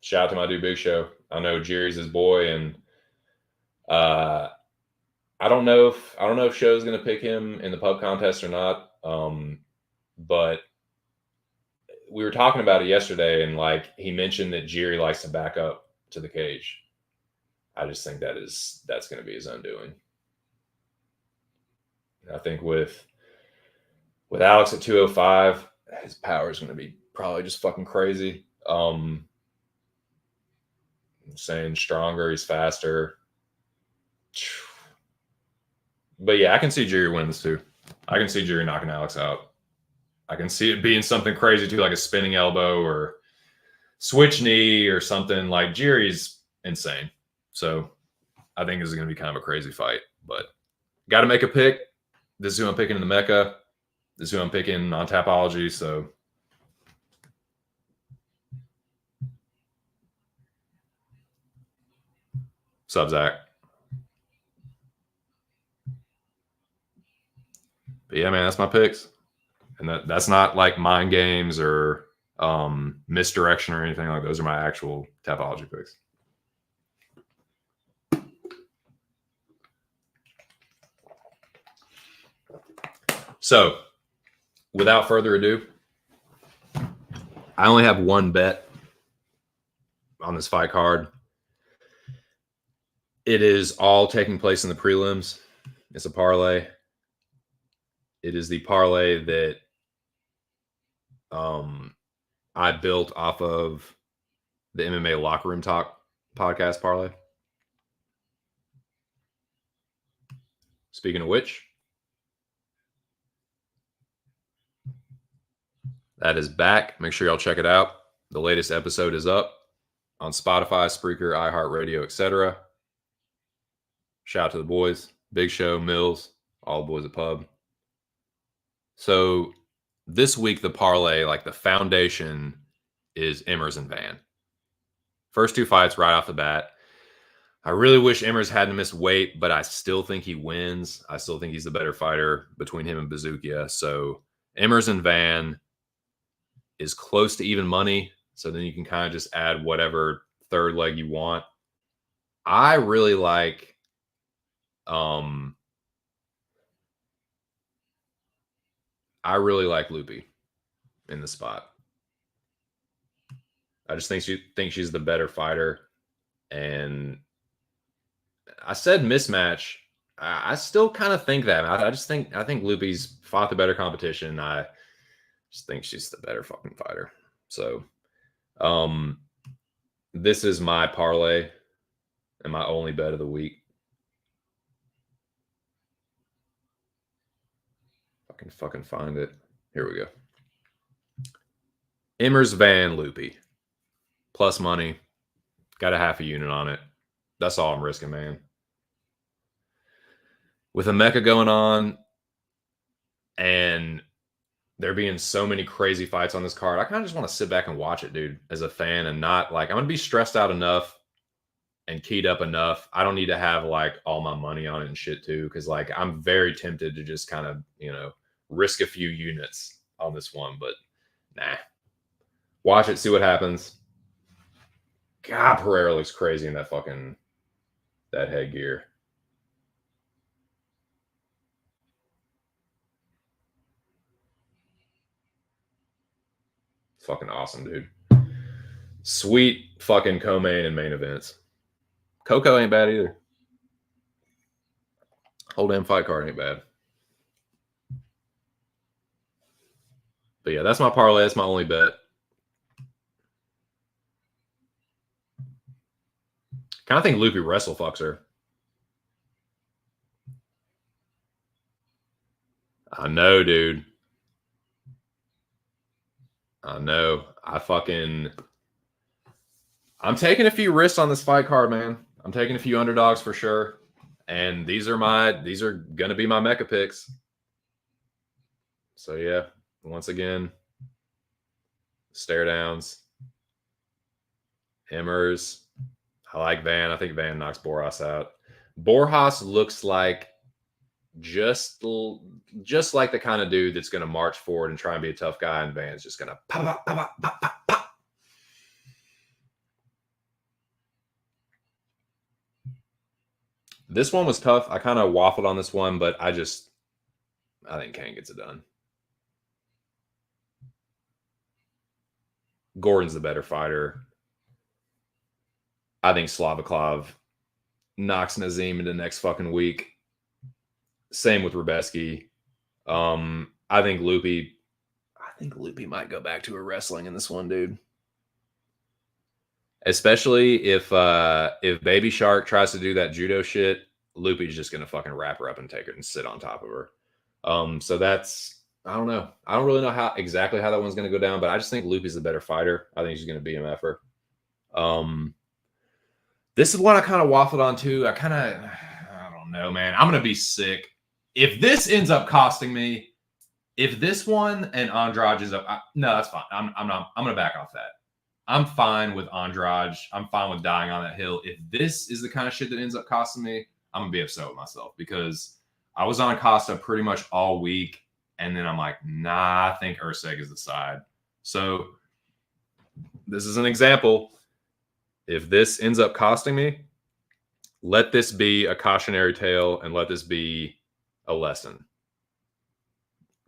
Shout out to my dude Big Show. I know Jiri's his boy, and I don't know if Show's going to pick him in the pub contest or not. But we were talking about it yesterday, and like he mentioned that Jiri likes to back up to the cage. I just think that's going to be his undoing. I think with Alex at 205, his power is going to be probably just fucking crazy. Saying stronger, he's faster. But yeah, I can see Jerry winning this too. I can see Jerry knocking Alex out. I can see it being something crazy too, like a spinning elbow or switch knee or something. Like Jerry's insane. So I think this is going to be kind of a crazy fight. But got to make a pick. This is who I'm picking in the Mecca. This is who I'm picking on Tapology. So sub Zach. But yeah, man, that's my picks. And that's not like mind games or misdirection or anything. Like those are my actual Tapology picks. So without further ado, I only have one bet on this fight card. It is all taking place in the prelims. It's a parlay. It is the parlay that I built off of the MMA Locker Room Talk podcast parlay. Speaking of which, that is back. Make sure y'all check it out. The latest episode is up on Spotify, Spreaker, iHeartRadio, etc. Shout out to the boys. Big Show, Mills, all the boys at Pub. So this week, the parlay, like the foundation, is Emmers and Van. First two fights right off the bat. I really wish Emmers hadn't missed weight, but I still think he wins. I still think he's the better fighter between him and Bazookia. So Emmers and Van is close to even money. So then you can kind of just add whatever third leg you want. I really like Loopy in the spot. I just think she's the better fighter. And I said mismatch. I still kind of think that. I think Loopy's fought the better competition. I just think she's the better fucking fighter. So this is my parlay and my only bet of the week. If I can fucking find it. Here we go. Emmers Van Loopy. Plus money. Got a half a unit on it. That's all I'm risking, man. With a Mecca going on and there being so many crazy fights on this card, I kind of just want to sit back and watch it, dude, as a fan and not like, I'm going to be stressed out enough and keyed up enough. I don't need to have like all my money on it and shit too. Cause like I'm very tempted to just kind of, risk a few units on this one, but nah. Watch it, see what happens. God, Pereira looks crazy in that headgear. Fucking awesome, dude. Sweet fucking co-main and main events. Coco ain't bad either. Whole damn fight card ain't bad. But yeah, that's my parlay. That's my only bet. Kind of think Loopy wrestle fucks her. I know, dude. I know. I'm taking a few risks on this fight card, man. I'm taking a few underdogs for sure. And these are going to be my Mecca picks. So yeah, once again, stare downs. Emmers. I like Van. I think Van knocks Borjas out. Borjas looks like just like the kind of dude that's going to march forward and try and be a tough guy, and Van's just going to pop, pop, pop, pop, pop, pop. This one was tough. I kind of waffled on this one, but I think Kane gets it done. Gordon's the better fighter. I think Slaviklov knocks Nazim into next fucking week. Same with Rubeski. I think think Loopy might go back to a wrestling in this one, dude. Especially if Baby Shark tries to do that judo shit, Loopy's just gonna fucking wrap her up and take her and sit on top of her. So that's, I don't know. I don't really know how exactly how that one's gonna go down, but I just think Loopy's the better fighter. I think she's gonna BMF her. This is what I kind of waffled on too. I don't know, man. I'm gonna be sick if this ends up costing me. If this one and Andrade is up, no, that's fine. I'm gonna back off that. I'm fine with Andrade. I'm fine with dying on that hill. If this is the kind of shit that ends up costing me, I'm gonna be upset with myself because I was on Costa pretty much all week, and then I'm like, nah, I think Urseg is the side. So this is an example. If this ends up costing me, let this be a cautionary tale and let this be a lesson.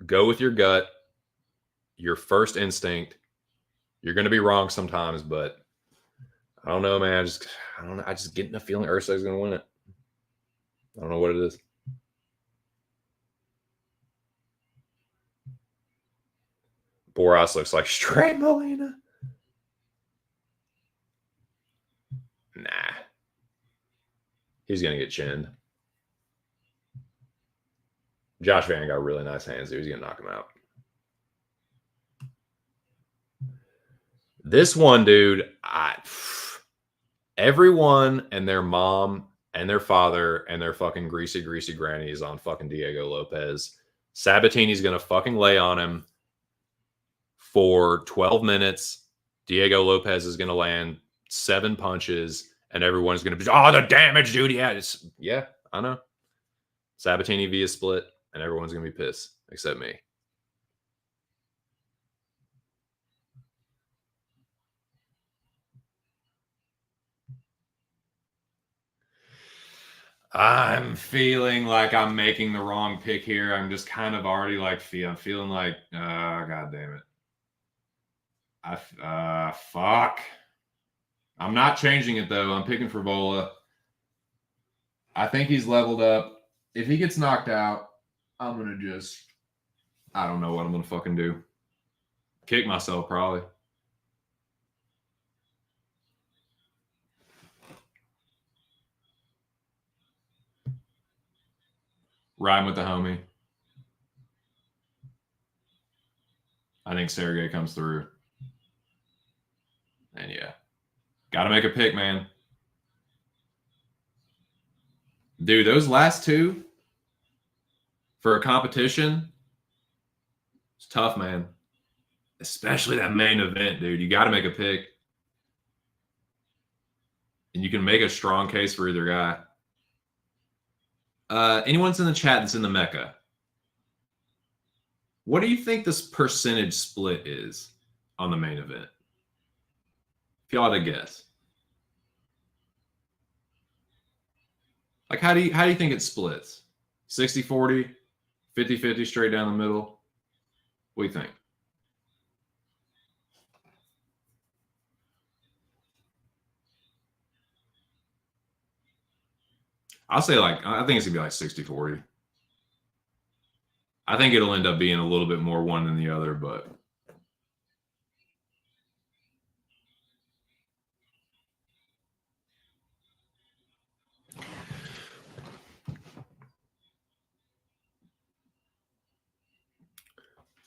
Go with your gut, your first instinct. You're going to be wrong sometimes, but I don't know, man. I don't know. I just get the feeling Urseg's going to win it. I don't know what it is. Boras looks like straight Molina. Nah. He's going to get chinned. Josh Van got really nice hands. He's going to knock him out. This one, dude, everyone and their mom and their father and their fucking greasy granny is on fucking Diego Lopez. Sabatini's going to fucking lay on him for 12 minutes. Diego Lopez is going to land 7 punches, and everyone's going to be, oh, the damage, dude. Yeah, I know. Sabatini via split, and everyone's going to be pissed, except me. I'm feeling like I'm making the wrong pick here. I'm just kind of already like, I'm feeling like, God damn it. Fuck. I'm not changing it though. I'm picking Frivola. I think he's leveled up. If he gets knocked out, I'm going to just, I don't know what I'm going to fucking do. Kick myself probably. Riding with the homie. I think Sergey comes through. And yeah. Got to make a pick, man. Dude, those last two for a competition, it's tough, man. Especially that main event, dude. You got to make a pick. And you can make a strong case for either guy. Anyone's in the chat that's in the Mecca. What do you think this percentage split is on the main event? If y'all had to guess. Like, how do you think it splits? 60-40, 50-50 straight down the middle? What do you think? I'll say I think it's gonna be like 60-40. I think it'll end up being a little bit more one than the other, but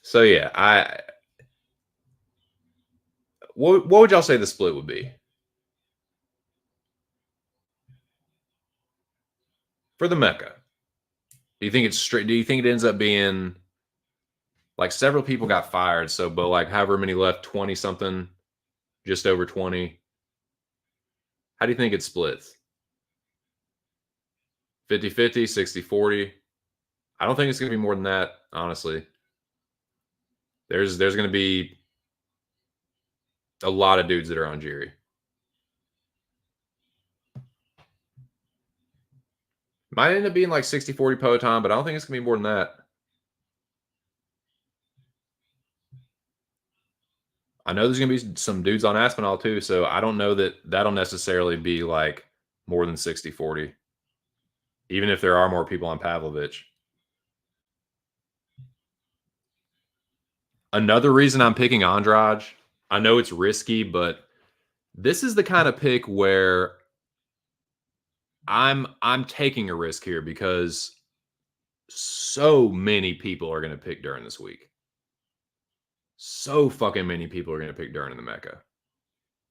so yeah, what would y'all say the split would be? For the Mecca? Do you think it's straight? Do you think it ends up being like several people got fired? So, but like however many left, 20 something, just over 20. How do you think it splits? 50-50, 60-40. I don't think it's going to be more than that, honestly. There's going to be a lot of dudes that are on Jiri. Might end up being like 60-40 Poetom, but I don't think it's going to be more than that. I know there's going to be some dudes on Aspinall too, so I don't know that that'll necessarily be like more than 60-40. Even if there are more people on Pavlovich. Another reason I'm picking Andrade, I know it's risky, but this is the kind of pick where I'm taking a risk here because so many people are going to pick Dern this week. So fucking many people are going to pick Dern in the Mecca.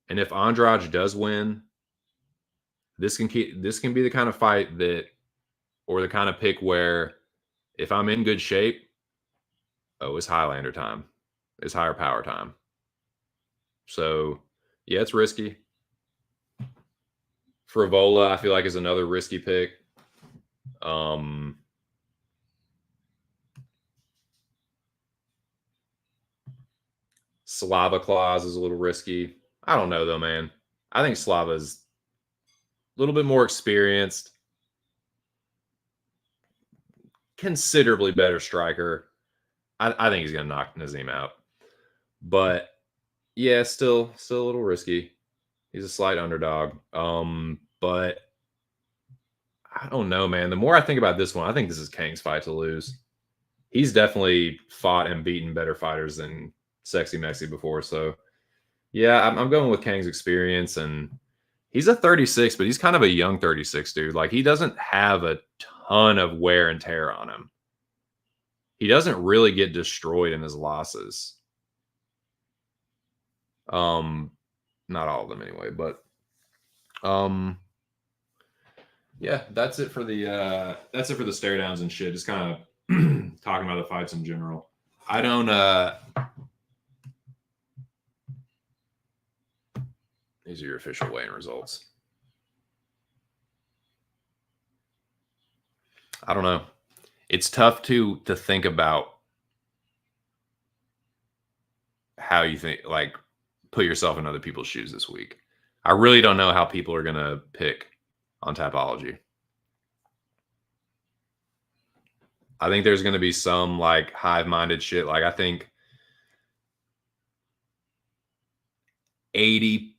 And if Andrade does win, this can be the kind of fight that, or the kind of pick where if I'm in good shape, oh, it's Highlander time. It's higher power time. So, yeah, it's risky. Frivola, I feel like, is another risky pick. Slava Claus is a little risky. I don't know, though, man. I think Slava's a little bit more experienced, considerably better striker. I think he's going to knock Nazim out. But, yeah, still a little risky. He's a slight underdog. But I don't know, man. The more I think about this one, I think this is Kang's fight to lose. He's definitely fought and beaten better fighters than Sexy Mexi before. So, yeah, I'm going with Kang's experience. And he's a 36, but he's kind of a young 36 dude. Like, he doesn't have a ton of wear and tear on him. He doesn't really get destroyed in his losses. Not all of them anyway, but yeah, that's it for the stare downs and shit. Just kind of talking about the fights in general. I don't these are your official weigh-in results. I don't know. It's tough to think about how you think, like, put yourself in other people's shoes this week. I really don't know how people are gonna pick on Tapology. I think there's gonna be some like hive-minded shit. Like, I think 80%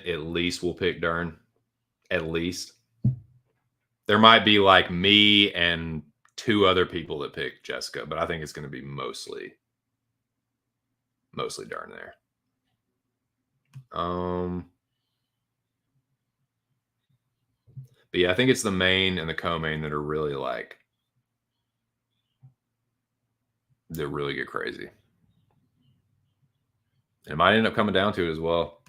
at least will pick Dern. At least. There might be like me and 2 other people that pick Jessica, but I think it's going to be mostly Dern there. But yeah, I think it's the main and the co-main that are really like, that really get crazy. It might end up coming down to it as well.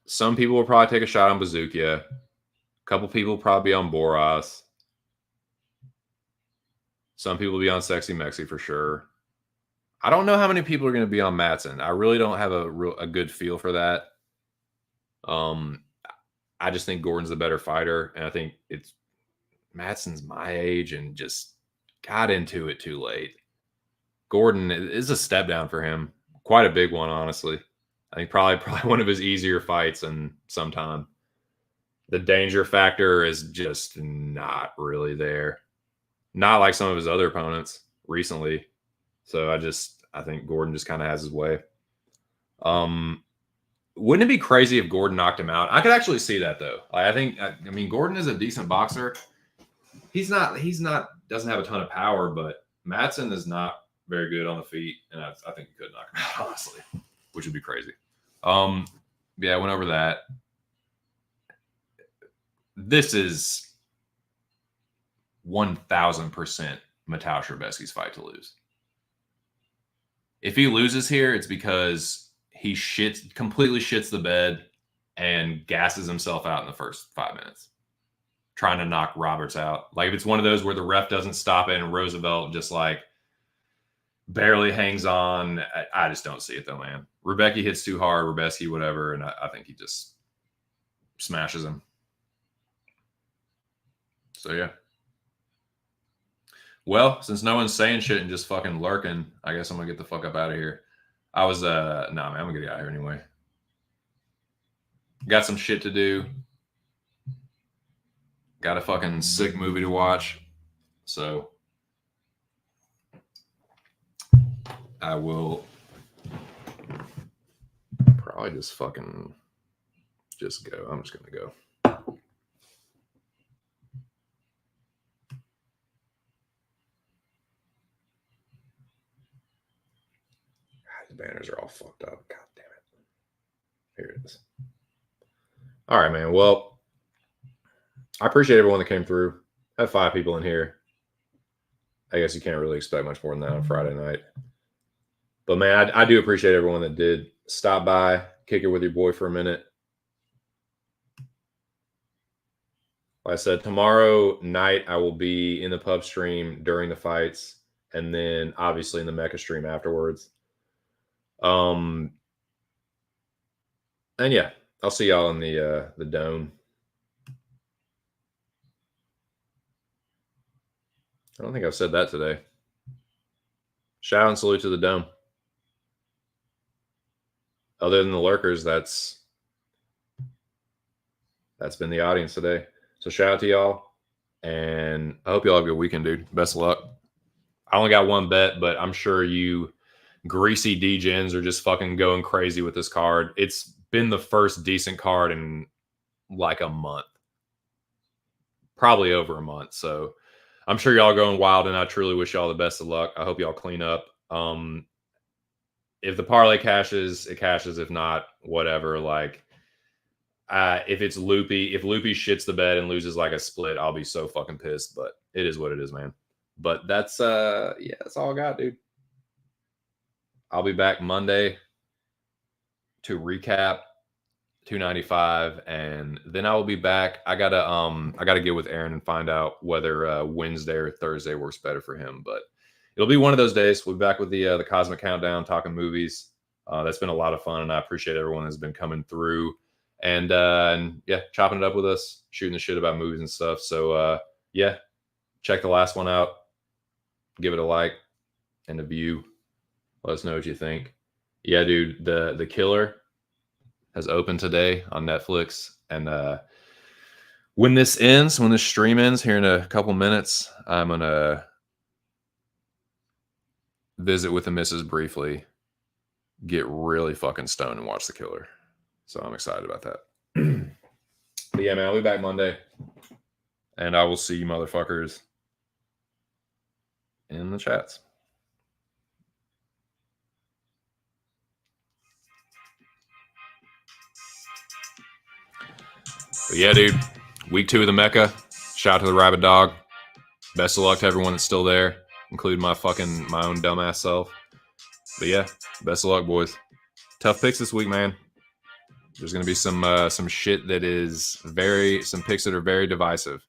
Some people will probably take a shot on Bazookia. A couple people will probably be on Boras. Some people will be on Sexy Mexi for sure. I don't know how many people are going to be on Matson. I really don't have a good feel for that. I just think Gordon's the better fighter, and I think it's Matson's my age and just got into it too late. Gordon is a step down for him, quite a big one, honestly. I think probably one of his easier fights in some time. The danger factor is just not really there, not like some of his other opponents recently. So I think Gordon just kind of has his way. Wouldn't it be crazy if Gordon knocked him out? I could actually see that though. I mean, Gordon is a decent boxer. He's not doesn't have a ton of power, but Matson is not very good on the feet, and I think he could knock him out, honestly, which would be crazy. Yeah, I went over that. This is 1,000% Mateusz Rebecki's fight to lose. If he loses here, it's because he completely shits the bed and gasses himself out in the first 5 minutes, trying to knock Roberts out. Like, if it's one of those where the ref doesn't stop it and Roosevelt just like barely hangs on, I just don't see it though, man. Rebecki hits too hard, Rebecki, whatever, and I think he just smashes him. So yeah. Well, since no one's saying shit and just fucking lurking, I guess I'm gonna get the fuck up out of here. Nah, man, I'm gonna get out of here anyway. Got some shit to do. Got a fucking sick movie to watch. So I will probably just fucking go. I'm just gonna go. banners are all fucked up. God damn it. Here it is. All right, man. Well, I appreciate everyone that came through. I have 5 people in here. I guess you can't really expect much more than that on Friday night. But, man, I do appreciate everyone that did stop by, kick it with your boy for a minute. Like I said, tomorrow night I will be in the pub stream during the fights, and then obviously in the Mecha stream afterwards. And yeah, I'll see y'all in the dome. I don't think I've said that today. Shout out and salute to the dome. Other than the lurkers, that's been the audience today. So shout out to y'all, and I hope y'all have a good weekend, dude. Best of luck. I only got one bet, but I'm sure you greasy degens are just fucking going crazy with this card. It's been the first decent card in like a month, probably over a month. So I'm sure y'all going wild, and I truly wish y'all the best of luck. I hope y'all clean up. If the parlay cashes, it cashes. If not, whatever. Like, if it's loopy, if loopy shits the bed and loses like a split, I'll be so fucking pissed. But it is what it is, man. But that's that's all I got, dude. I'll be back Monday to recap 295, and then I will be back. I gotta get with Aaron and find out whether Wednesday or Thursday works better for him. But it'll be one of those days. We'll be back with the Cosmic Countdown, talking movies. That's been a lot of fun, and I appreciate everyone that's been coming through and yeah, chopping it up with us, shooting the shit about movies and stuff. So yeah, check the last one out, give it a like and a view. Let us know what you think. Yeah, dude, the Killer has opened today on Netflix, and when this stream ends here in a couple minutes, I'm gonna visit with the missus briefly, get really fucking stoned, and watch The Killer. So I'm excited about that. But yeah, man, I'll be back Monday, and I will see you motherfuckers in the chats. But yeah, dude, week 2 of the Mecca. Shout out to the Rabid Dog. Best of luck to everyone that's still there, including my own dumbass self. But yeah, best of luck, boys. Tough picks this week, man. There's going to be some shit that is some picks that are very divisive.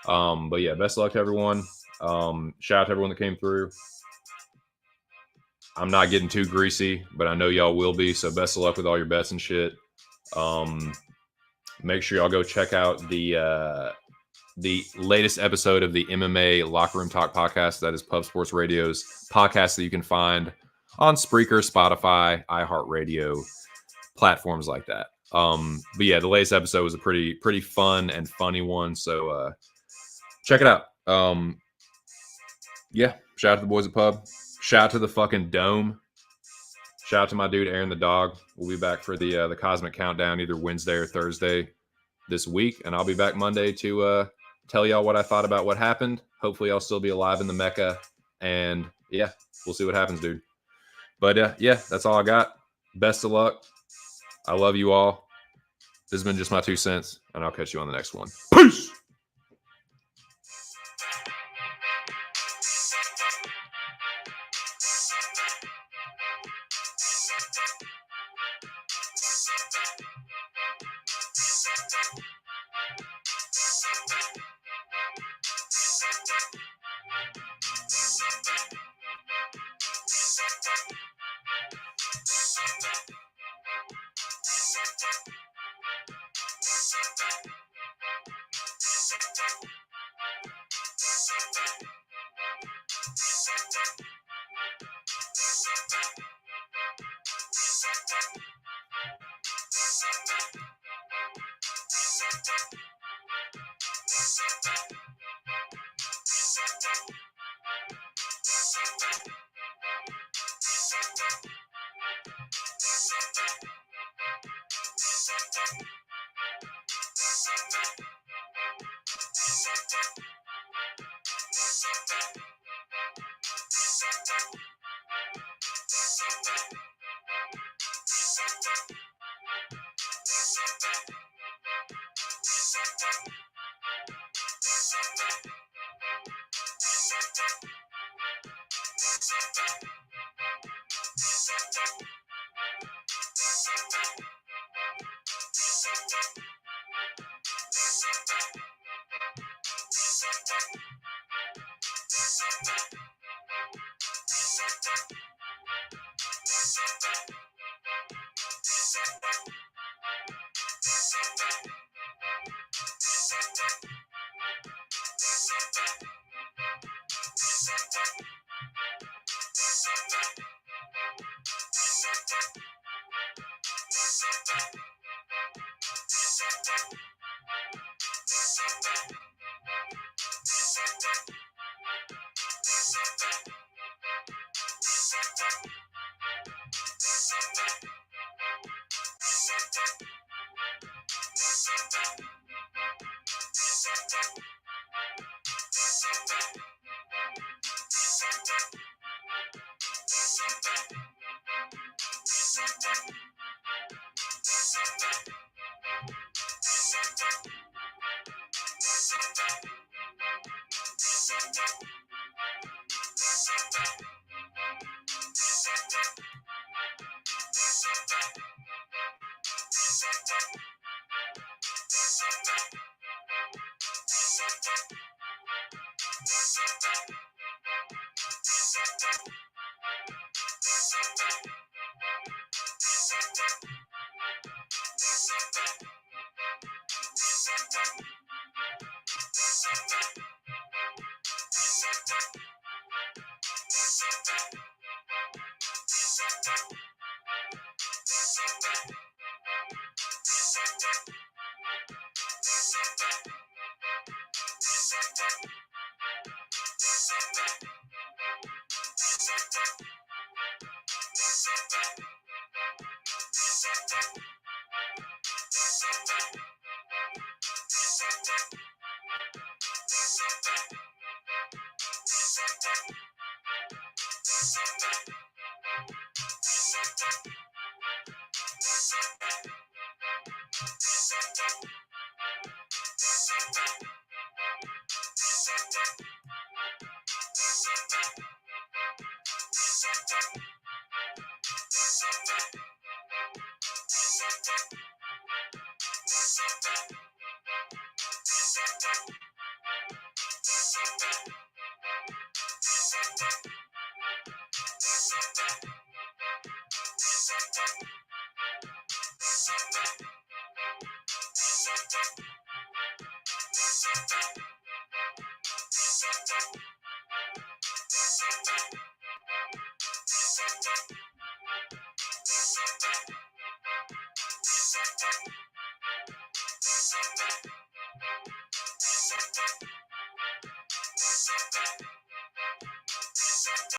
But yeah, best of luck to everyone. Shout out to everyone that came through. I'm not getting too greasy, but I know y'all will be. So best of luck with all your bets and shit. Make sure y'all go check out the latest episode of the MMA Locker Room Talk podcast. That is Pub Sports Radio's podcast that you can find on Spreaker, Spotify, iHeartRadio, platforms like that. But yeah, the latest episode was a pretty fun and funny one. So check it out. Yeah, shout out to the boys at Pub. Shout out to the fucking Dome. Shout out to my dude Aaron the dog. We'll be back for the Cosmic Countdown either Wednesday or Thursday this week, and I'll be back Monday to tell y'all what I thought about what happened. Hopefully, I'll still be alive in the Mecca, and yeah, we'll see what happens, dude. But yeah, that's all I got. Best of luck. I love you all. This has been just my 2 cents, and I'll catch you on the next one. Peace.